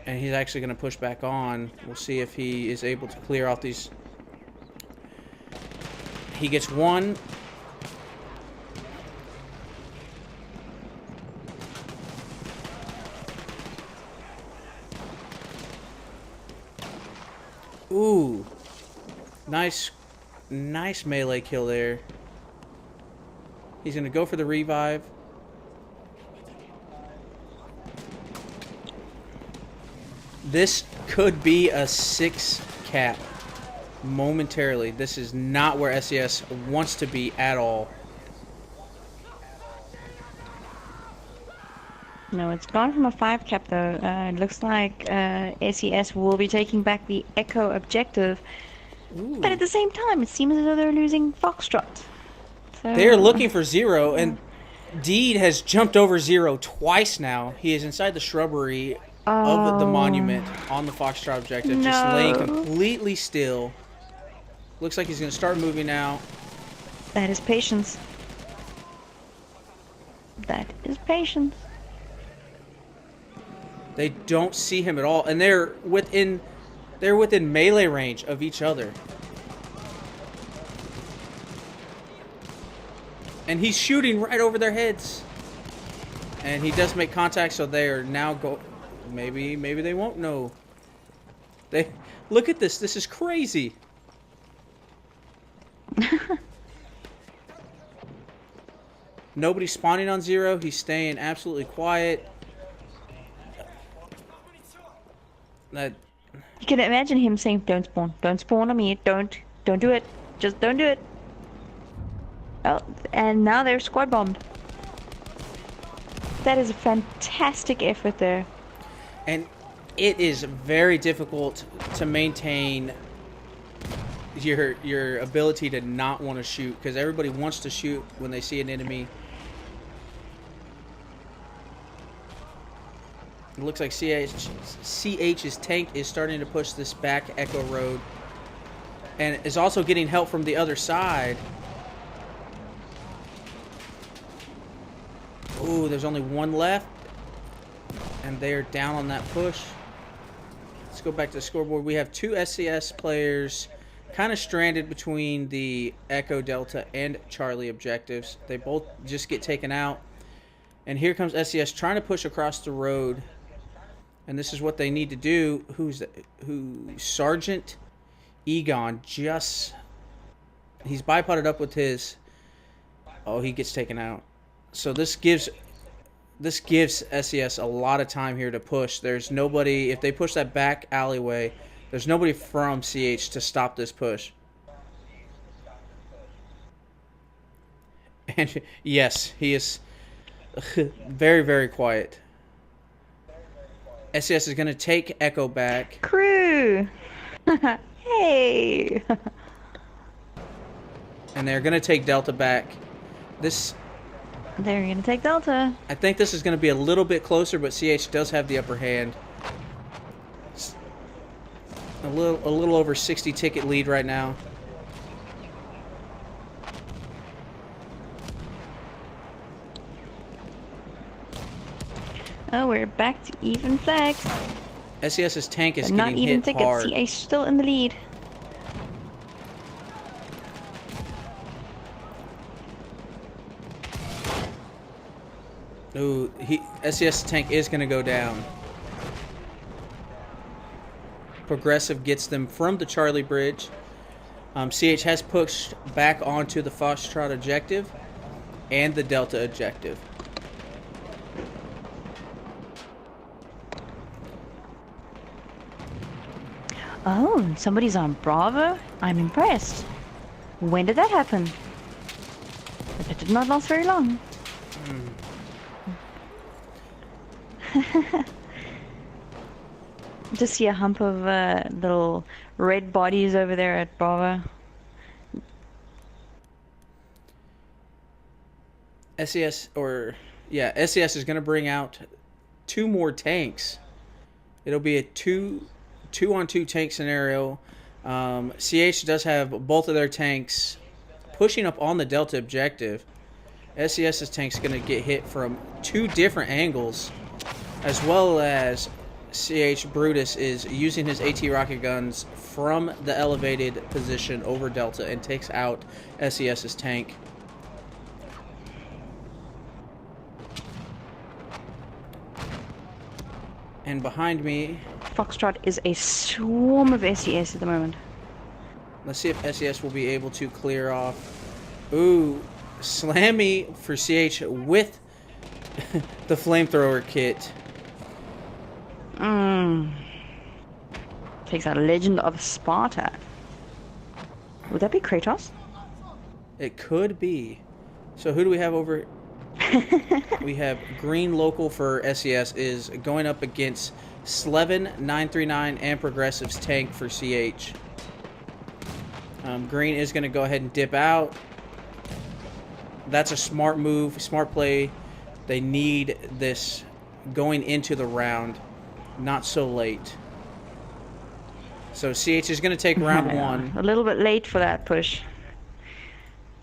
And he's actually going to push back on. We'll see if he is able to clear off these. He gets 1. Ooh. Nice melee kill there. He's going to go for the revive. This could be a 6 cap momentarily. This is not where SES wants to be at all. No, it's gone from a 5 cap though. It looks like SES will be taking back the Echo objective. Ooh. But at the same time, it seems as though they're losing Foxtrot. So, They're looking for 0, and Deed has jumped over Zero twice now. He is inside the shrubbery of the monument on the Foxtrot objective, just laying completely still. Looks like he's going to start moving now. That is patience. That is patience. They don't see him at all, and they're within melee range of each other. And he's shooting right over their heads. And he does make contact, so they are now maybe they won't know. Look at this. This is crazy. Nobody's spawning on Zero. He's staying absolutely quiet. You can imagine him saying, "Don't spawn. Don't spawn on me. Don't do it. Just don't do it." Oh, and now they're squad bombed. That is a fantastic effort there. And it is very difficult to maintain your ability to not want to shoot, because everybody wants to shoot when they see an enemy. It looks like CH's tank is starting to push this back Echo Road, and is also getting help from the other side. Ooh, there's only one left, and they're down on that push. Let's go back to the scoreboard. We have two SES players kind of stranded between the Echo, Delta, and Charlie objectives. They both just get taken out. And here comes SES trying to push across the road. And this is what they need to do. Sergeant Egon he's bipoded up with his... Oh, he gets taken out. So this gives SES a lot of time here to push. There's nobody... If they push that back alleyway, there's nobody from CH to stop this push. And yes, he is very, very quiet. SES is going to take Echo back. Crew! Hey! And they're going to take Delta back. They're going to take Delta. I think this is going to be a little bit closer, but CH does have the upper hand. A little over 60 ticket lead right now. Oh, we're back to even flags. SES's tank is Not getting even hit tickets. hard. CH still in the lead. Ooh, SES tank is going to go down. Progressive gets them from the Charlie Bridge. CH has pushed back onto the Foxtrot objective and the Delta objective. Oh, somebody's on Bravo? I'm impressed. When did that happen? It did not last very long. Just see a hump of little red bodies over there at Bravo. SES is going to bring out 2 more tanks. It'll be a 2-on-2 tank scenario. CH does have both of their tanks pushing up on the Delta objective. SES's tank's going to get hit from 2 different angles, as well as CH Brutus is using his AT rocket guns from the elevated position over Delta and takes out SES's tank. And behind me, Foxtrot is a swarm of SES at the moment. let's see if SES will be able to clear off. Ooh, Slammy for CH with the flamethrower kit. Takes out Legend of Sparta. Would that be Kratos? It could be. So who do we have over? We have Green Local for SES is going up against Slevin 939 and Progressive's tank for CH. Green is going to go ahead and dip out. That's a smart move, smart play. They need this going into the round, not so late. So CH is going to take round one. A little bit late for that push.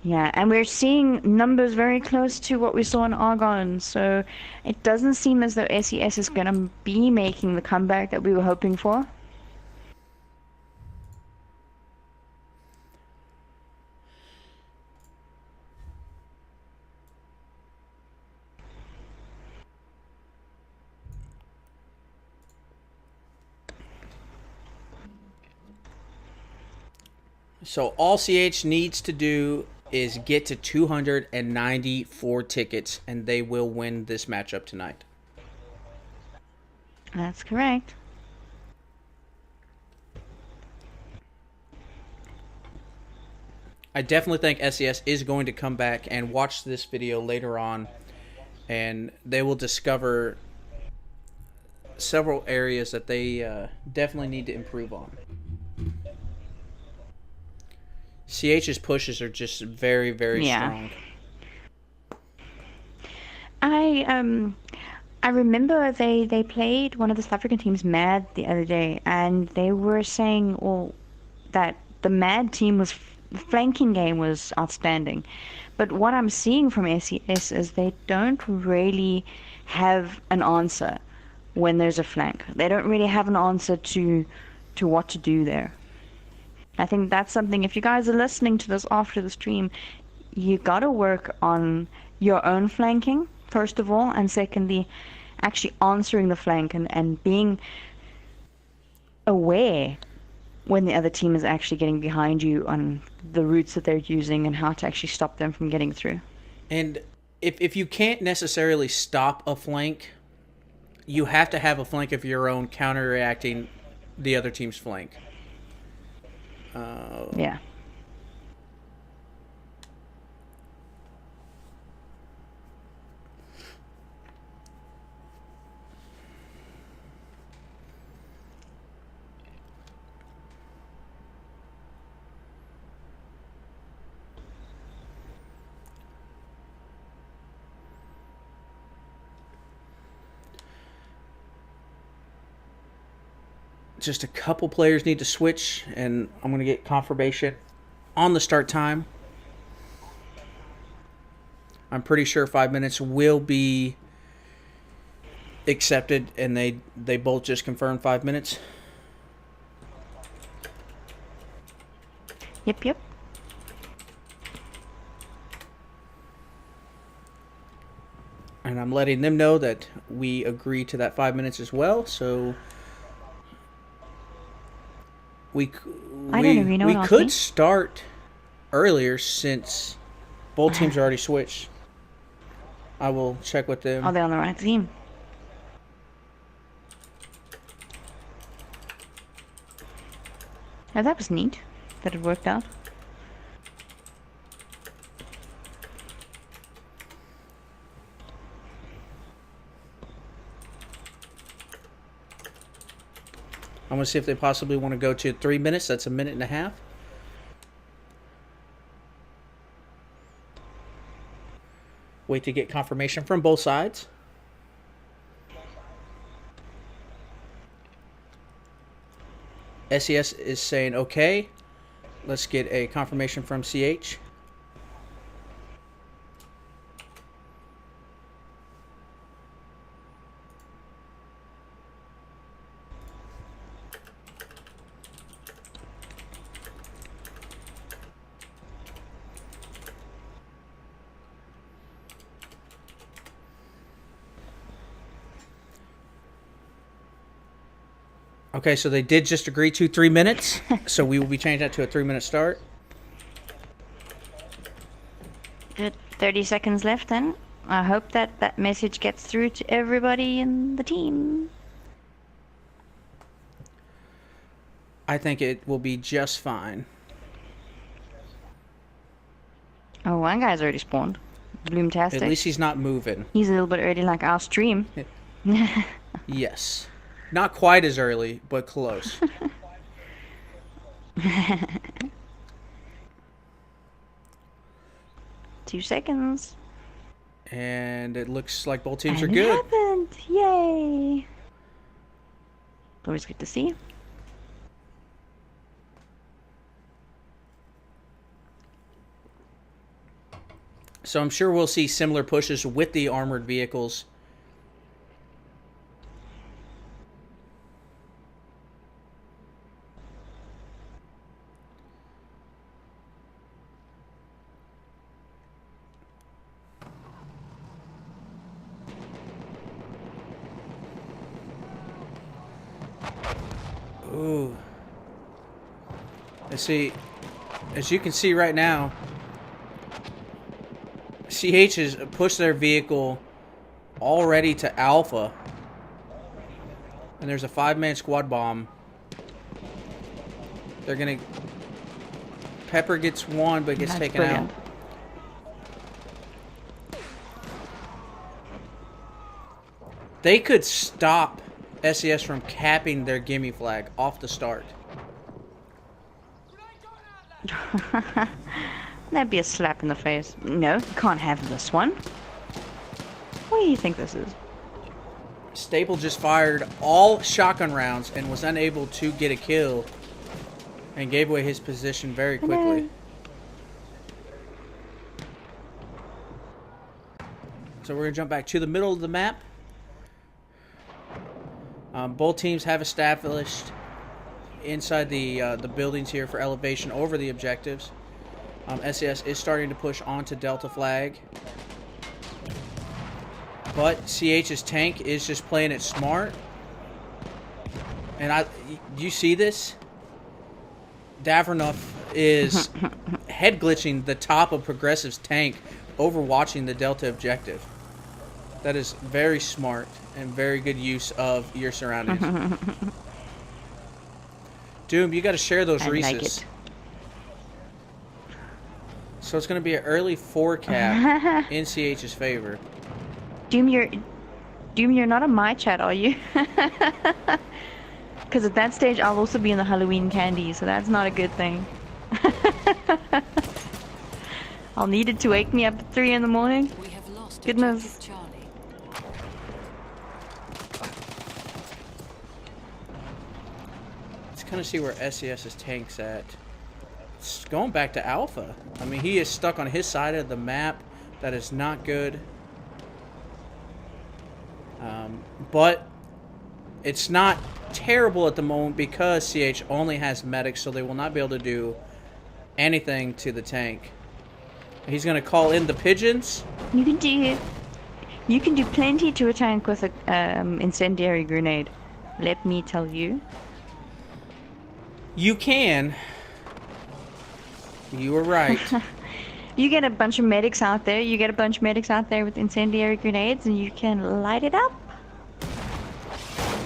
Yeah, and we're seeing numbers very close to what we saw in Argon, so it doesn't seem as though SES is going to be making the comeback that we were hoping for. So all CH needs to do is get to 294 tickets, and they will win this matchup tonight. That's correct. I definitely think SES is going to come back and watch this video later on, and they will discover several areas that they definitely need to improve on. CH's pushes are just very, very strong. I remember they played one of the South African teams, Mad, the other day, and they were saying that the Mad team was the flanking game was outstanding, but what I'm seeing from SES is they don't really have an answer when there's a flank. They don't really have an answer to what to do there. I think that's something, if you guys are listening to this after the stream, you got to work on your own flanking, first of all, and secondly, actually answering the flank and being aware when the other team is actually getting behind you on the routes that they're using and how to actually stop them from getting through. And if you can't necessarily stop a flank, you have to have a flank of your own counteracting the other team's flank. Yeah. Just a couple players need to switch, and I'm going to get confirmation on the start time. I'm pretty sure 5 minutes will be accepted, and they both just confirmed 5 minutes. Yep. And I'm letting them know that we agree to that 5 minutes as well, so we could start earlier since both teams are already switched. I will check with them. Are they on the right team? Oh, that was neat that it worked out. I'm going to see if they possibly want to go to 3 minutes. That's a minute and a half. Wait to get confirmation from both sides. SES is saying okay. Let's get a confirmation from CH. Okay, so they did just agree to 3 minutes, so we will be changing that to a 3-minute start. Good. 30 seconds left then. I hope that message gets through to everybody in the team. I think it will be just fine. Oh, one guy's already spawned. Bloomtastic. At least he's not moving. He's a little bit early like our stream. Yes. Not quite as early, but close. 2 seconds. And it looks like both teams are And good. it happened! Yay! Always good to see. So I'm sure we'll see similar pushes with the armored vehicles. Ooh. Let's see. As you can see right now, CH has pushed their vehicle already to Alpha. And there's a 5-man squad bomb. They're going to... Pepper gets one, but gets taken out. They could stop SES from capping their gimme flag off the start. That'd be a slap in the face. No, you can't have this one. What do you think this is? Staple just fired all shotgun rounds and was unable to get a kill and gave away his position very quickly. So we're going to jump back to the middle of the map. Both teams have established inside the buildings here for elevation over the objectives. SES is starting to push onto Delta flag. But CH's tank is just playing it smart. And you see this? Davernov is head glitching the top of Progressive's tank, overwatching the Delta objective. That is very smart and very good use of your surroundings. Doom, you got to share those Reese's. Like it. So it's going to be an early 4 cap in CH's favor. Doom, you're not on my chat, are you? Because at that stage, I'll also be in the Halloween candy, so that's not a good thing. I'll need it to wake me up at 3 in the morning. We have lost Goodness. objective Charlie. Let's kind of see where SES's tank's at. It's going back to Alpha. I mean, he is stuck on his side of the map. That is not good. But it's not terrible at the moment because CH only has medics, so they will not be able to do anything to the tank. He's going to call in the pigeons. You can do plenty to a tank with a incendiary grenade. Let me tell you. You can. You were right. You get a bunch of medics out there. You get a bunch of medics out there with incendiary grenades, and you can light it up.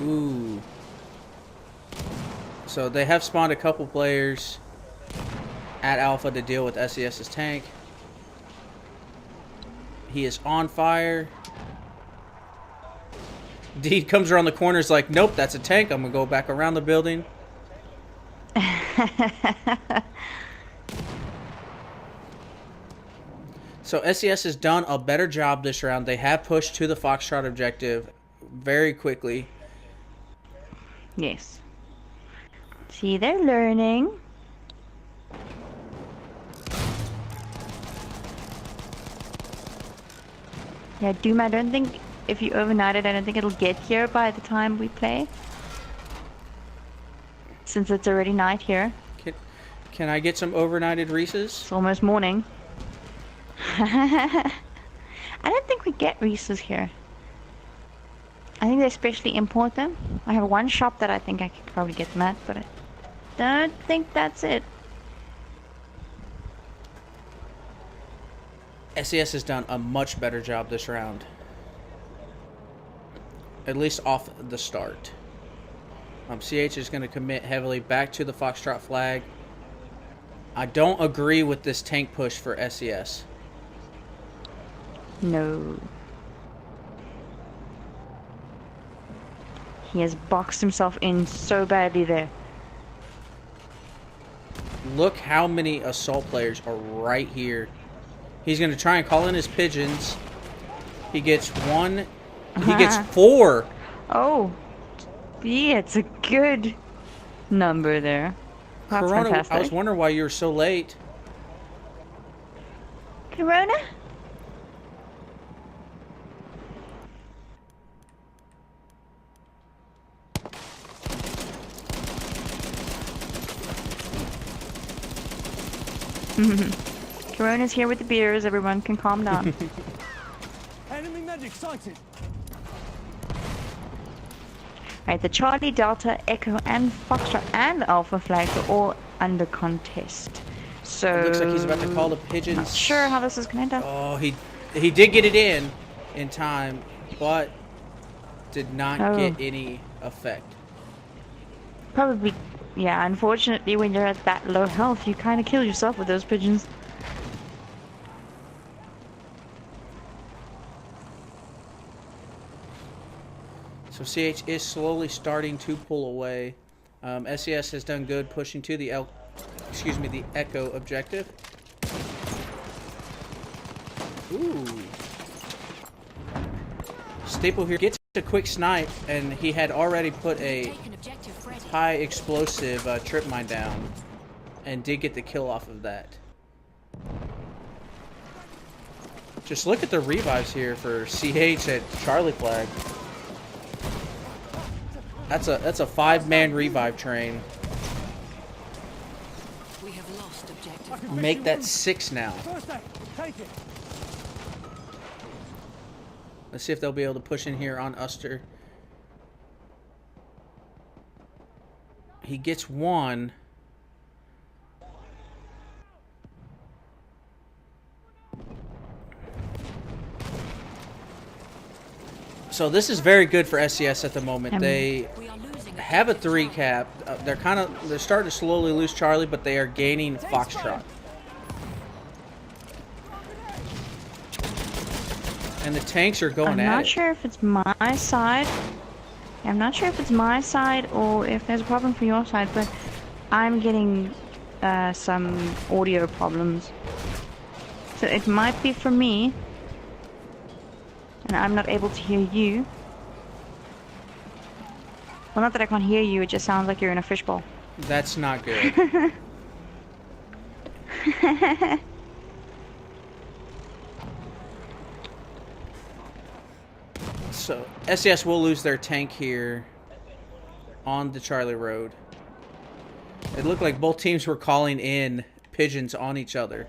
Ooh. So they have spawned a couple players at Alpha to deal with SES's tank. He is on fire. Deed comes around the corner, is like, nope, that's a tank. I'm going to go back around the building. So SES has done a better job this round. They have pushed to the Foxtrot objective very quickly. Yes. See, they're learning. Yeah, Doom, I don't think if you overnight it, I don't think it'll get here by the time we play. Since it's already night here. Can I get some overnighted Reese's? It's almost morning. I don't think we get Reese's here. I think they especially import them. I have one shop that I think I could probably get them at, but I don't think that's it. SES has done a much better job this round. At least off the start. CH is going to commit heavily back to the Foxtrot flag. I don't agree with this tank push for SES. No. He has boxed himself in so badly there. Look how many assault players are right here He's going to try and call in his pigeons. He gets 1. He gets 4. Oh. Yeah, it's a good number there. That's Corona, fantastic. I was wondering why you were so late. Corona? Corona's here with the beers. Everyone can calm down. Enemy medic sighted. Right, the Charlie, Delta, Echo, and Foxtrot and Alpha flags are all under contest. So It looks like he's about to call the pigeons. Not sure how this is going to end up. Oh, he did get it in time, but did not get any effect. Probably, yeah. Unfortunately, when you're at that low health, you kind of kill yourself with those pigeons. So CH is slowly starting to pull away. SES has done good pushing to the the Echo objective. Ooh. Staple here gets a quick snipe, and he had already put a high explosive trip mine down, and did get the kill off of that. Just look at the revives here for CH at Charlie flag. That's a 5-man revive train. We have lost objective. Make that 6 now. First aid, take it. Let's see if they'll be able to push in here on Uster. He gets 1. So this is very good for SES at the moment. They have a 3 cap. They're starting to slowly lose Charlie, but they are gaining Foxtrot. And the tanks are going at it. I'm not sure if it's my side. I'm not sure if it's my side or if there's a problem for your side, but I'm getting some audio problems. So it might be for me, and I'm not able to hear you. Well, not that I can't hear you, it just sounds like you're in a fishbowl. That's not good. So, SES will lose their tank here on the Charlie Road. It looked like both teams were calling in pigeons on each other.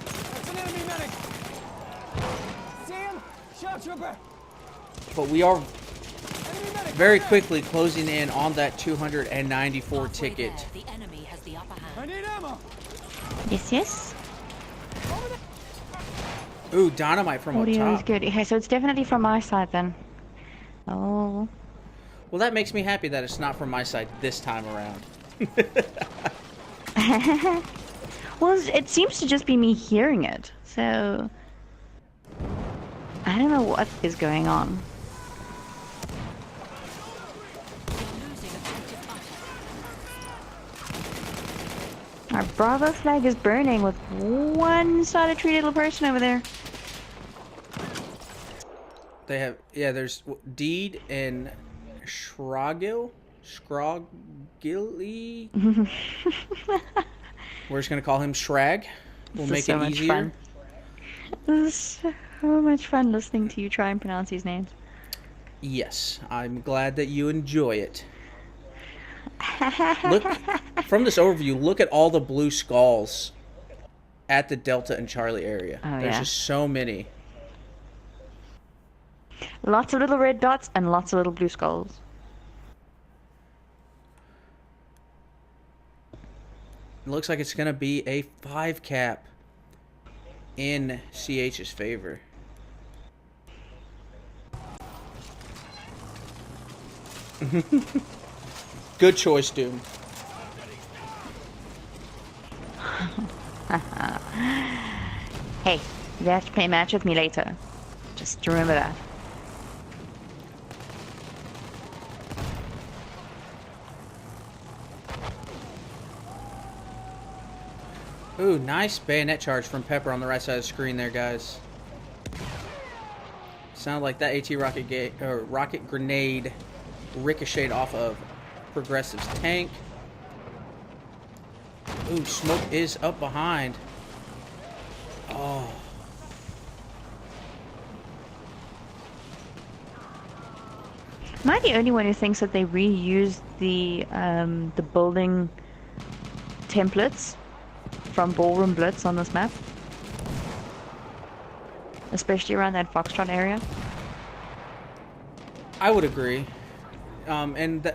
That's an enemy medic. See him? Shout trooper. But we are Enemy medic. very quickly closing in on that 294 ticket. The enemy has the upper hand. I need ammo. Yes, yes. Ooh, dynamite from up Audio is top. good. Okay, so it's definitely from my side then. Oh. Well, that makes me happy that it's not from my side this time around. Well, it seems to just be me hearing it, so I don't know what is going on. Our Bravo flag is burning with one solitary little person over there. They have, yeah, there's Deed and Scrogil. We're just going to call him Shrag. We'll make it easier. Fun. This is so much fun listening to you try and pronounce these names. Yes, I'm glad that you enjoy it. Look, from this overview, look at all the blue skulls at the Delta and Charlie area. Oh, There's yeah. just so many. Lots of little red dots and lots of little blue skulls. It looks like it's going to be a 5 cap in CH's favor. Good choice, Doom. Hey, you have to play a match with me later. Just remember that. Ooh, nice bayonet charge from Pepper on the right side of the screen there, guys. Sounded like that AT rocket grenade ricocheted off of Progressive's tank. Ooh, smoke is up behind. Oh. Am I the only one who thinks that they reused the building templates from Ballroom Blitz on this map? Especially around that Foxtrot area? I would agree. And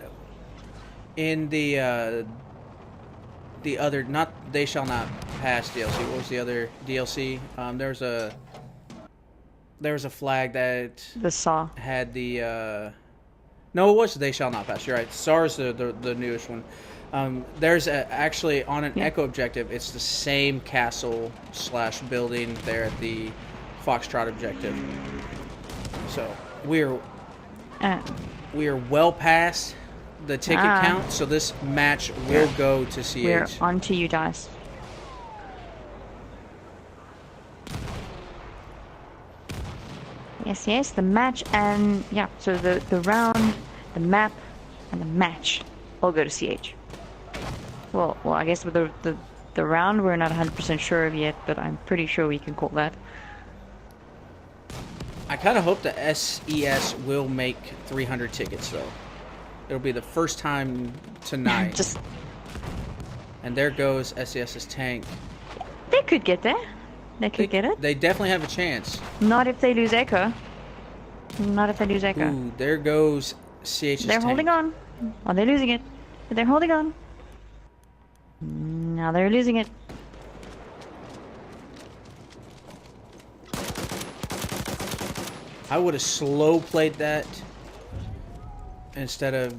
in the other, not They Shall Not Pass DLC. What was the other DLC? There was a flag that The SAW. had the no, it was They Shall Not Pass. You're right. SAR's the newest one. There's actually on an Echo objective. It's the same castle / building there at the Foxtrot objective. So we are well past the ticket count. So this match will go to CH. We're on to you guys. Yes, the match and yeah, so the round, the map, and the match all go to CH. Well, I guess with the round we're not 100% sure of yet, but I'm pretty sure we can call that. I kind of hope the SES will make 300 tickets though. It'll be the first time tonight. And there goes SES's tank. They could get there. They could get it. They definitely have a chance. Not if they lose Echo. Not if they lose Echo. Ooh, there goes CH's They're tank. holding on. Are they losing it? They're holding on. Now they're losing it. I would have slow played that instead of.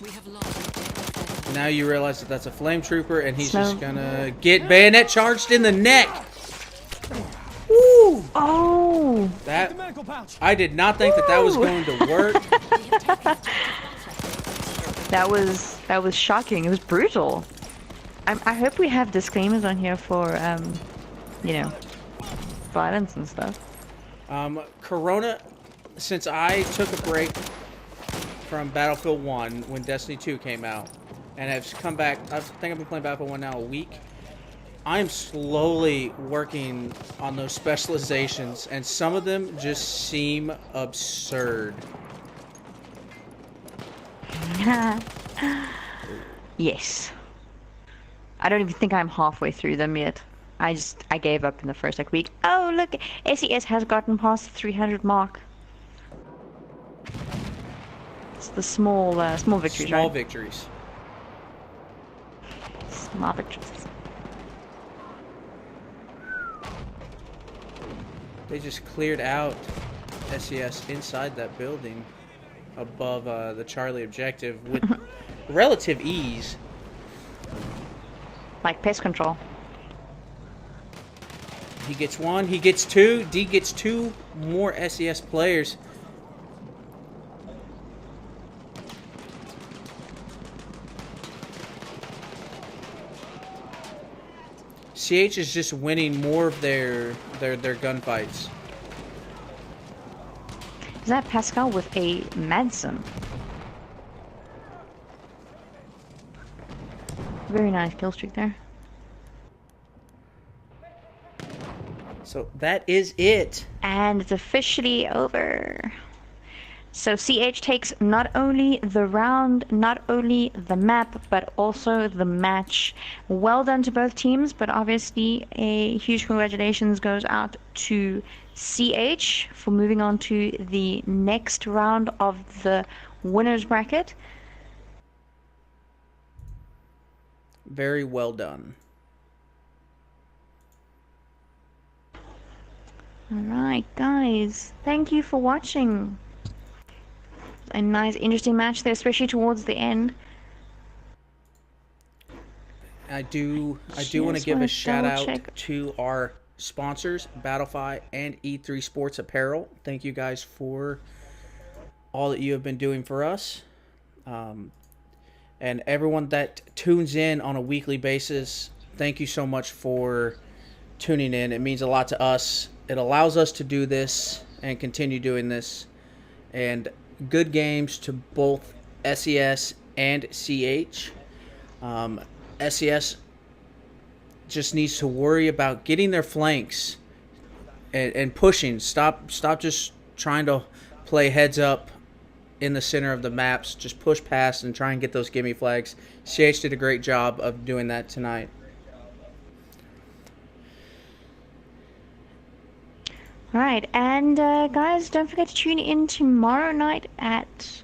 We have lost. Now you realize that that's a flame trooper, and he's Slow. just gonna get bayonet charged in the neck. Woo! Oh! That The medical pouch. I did not think that was going to work. That was shocking. It was brutal. I hope we have disclaimers on here for you know, violence and stuff. Corona, since I took a break from Battlefield 1 when Destiny 2 came out, and have come back, I think I've been playing Battlefield 1 now a week. I'm slowly working on those specializations, and some of them just seem absurd. Yes. I don't even think I'm halfway through them yet. I gave up in the first week. Oh look, SES has gotten past the 300 mark. It's the small victories, Small right? victories. Small victories. They just cleared out SES inside that building above the Charlie objective with relative ease. Like pest control. He gets one, he gets two, D gets two more SES players. CH is just winning more of their gunfights. Is that Pascal with a Madsen? Very nice kill streak there. So that is it. And it's officially over. So CH takes not only the round, not only the map, but also the match. Well done to both teams, but obviously a huge congratulations goes out to CH for moving on to the next round of the winners bracket. Very well done. Alright guys, thank you for watching. A nice interesting match there, especially towards the end. I do want to Just give wanna a shout out double-check. to our sponsors, Battlefy and E3 Sports Apparel. Thank you guys for all that you have been doing for us. And everyone that tunes in on a weekly basis, thank you so much for tuning in. It means a lot to us. It allows us to do this and continue doing this. And good games to both SES and CH. SES just needs to worry about getting their flanks and pushing. Stop just trying to play heads up in the center of the maps. Just push past and try and get those gimme flags. CH did a great job of doing that tonight. All right, and guys, don't forget to tune in tomorrow night at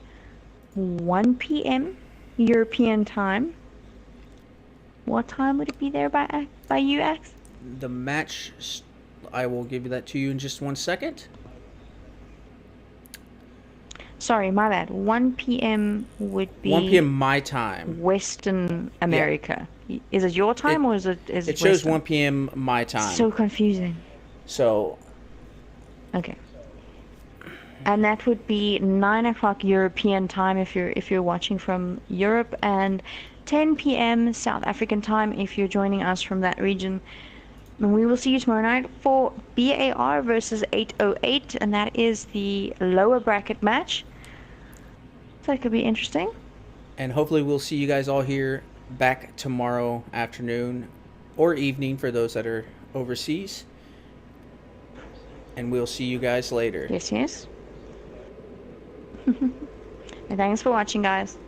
1 p.m. European time. What time would it be there by you, Axe? The match, I will give you that to you in just 1 second. Sorry, my bad. 1 p.m. would be 1 p.m. my time. Western America. Is it your time or is it It shows Western? 1 p.m. my time. So confusing. So Okay. And that would be 9 o'clock European time if you're watching from Europe, and 10 p.m. South African time if you're joining us from that region. And we will see you tomorrow night for BAR versus 808, and that is the lower bracket match. So that could be interesting. and hopefully we'll see you guys all here back tomorrow afternoon or evening for those that are overseas. And we'll see you guys later. Yes, yes. And thanks for watching, guys.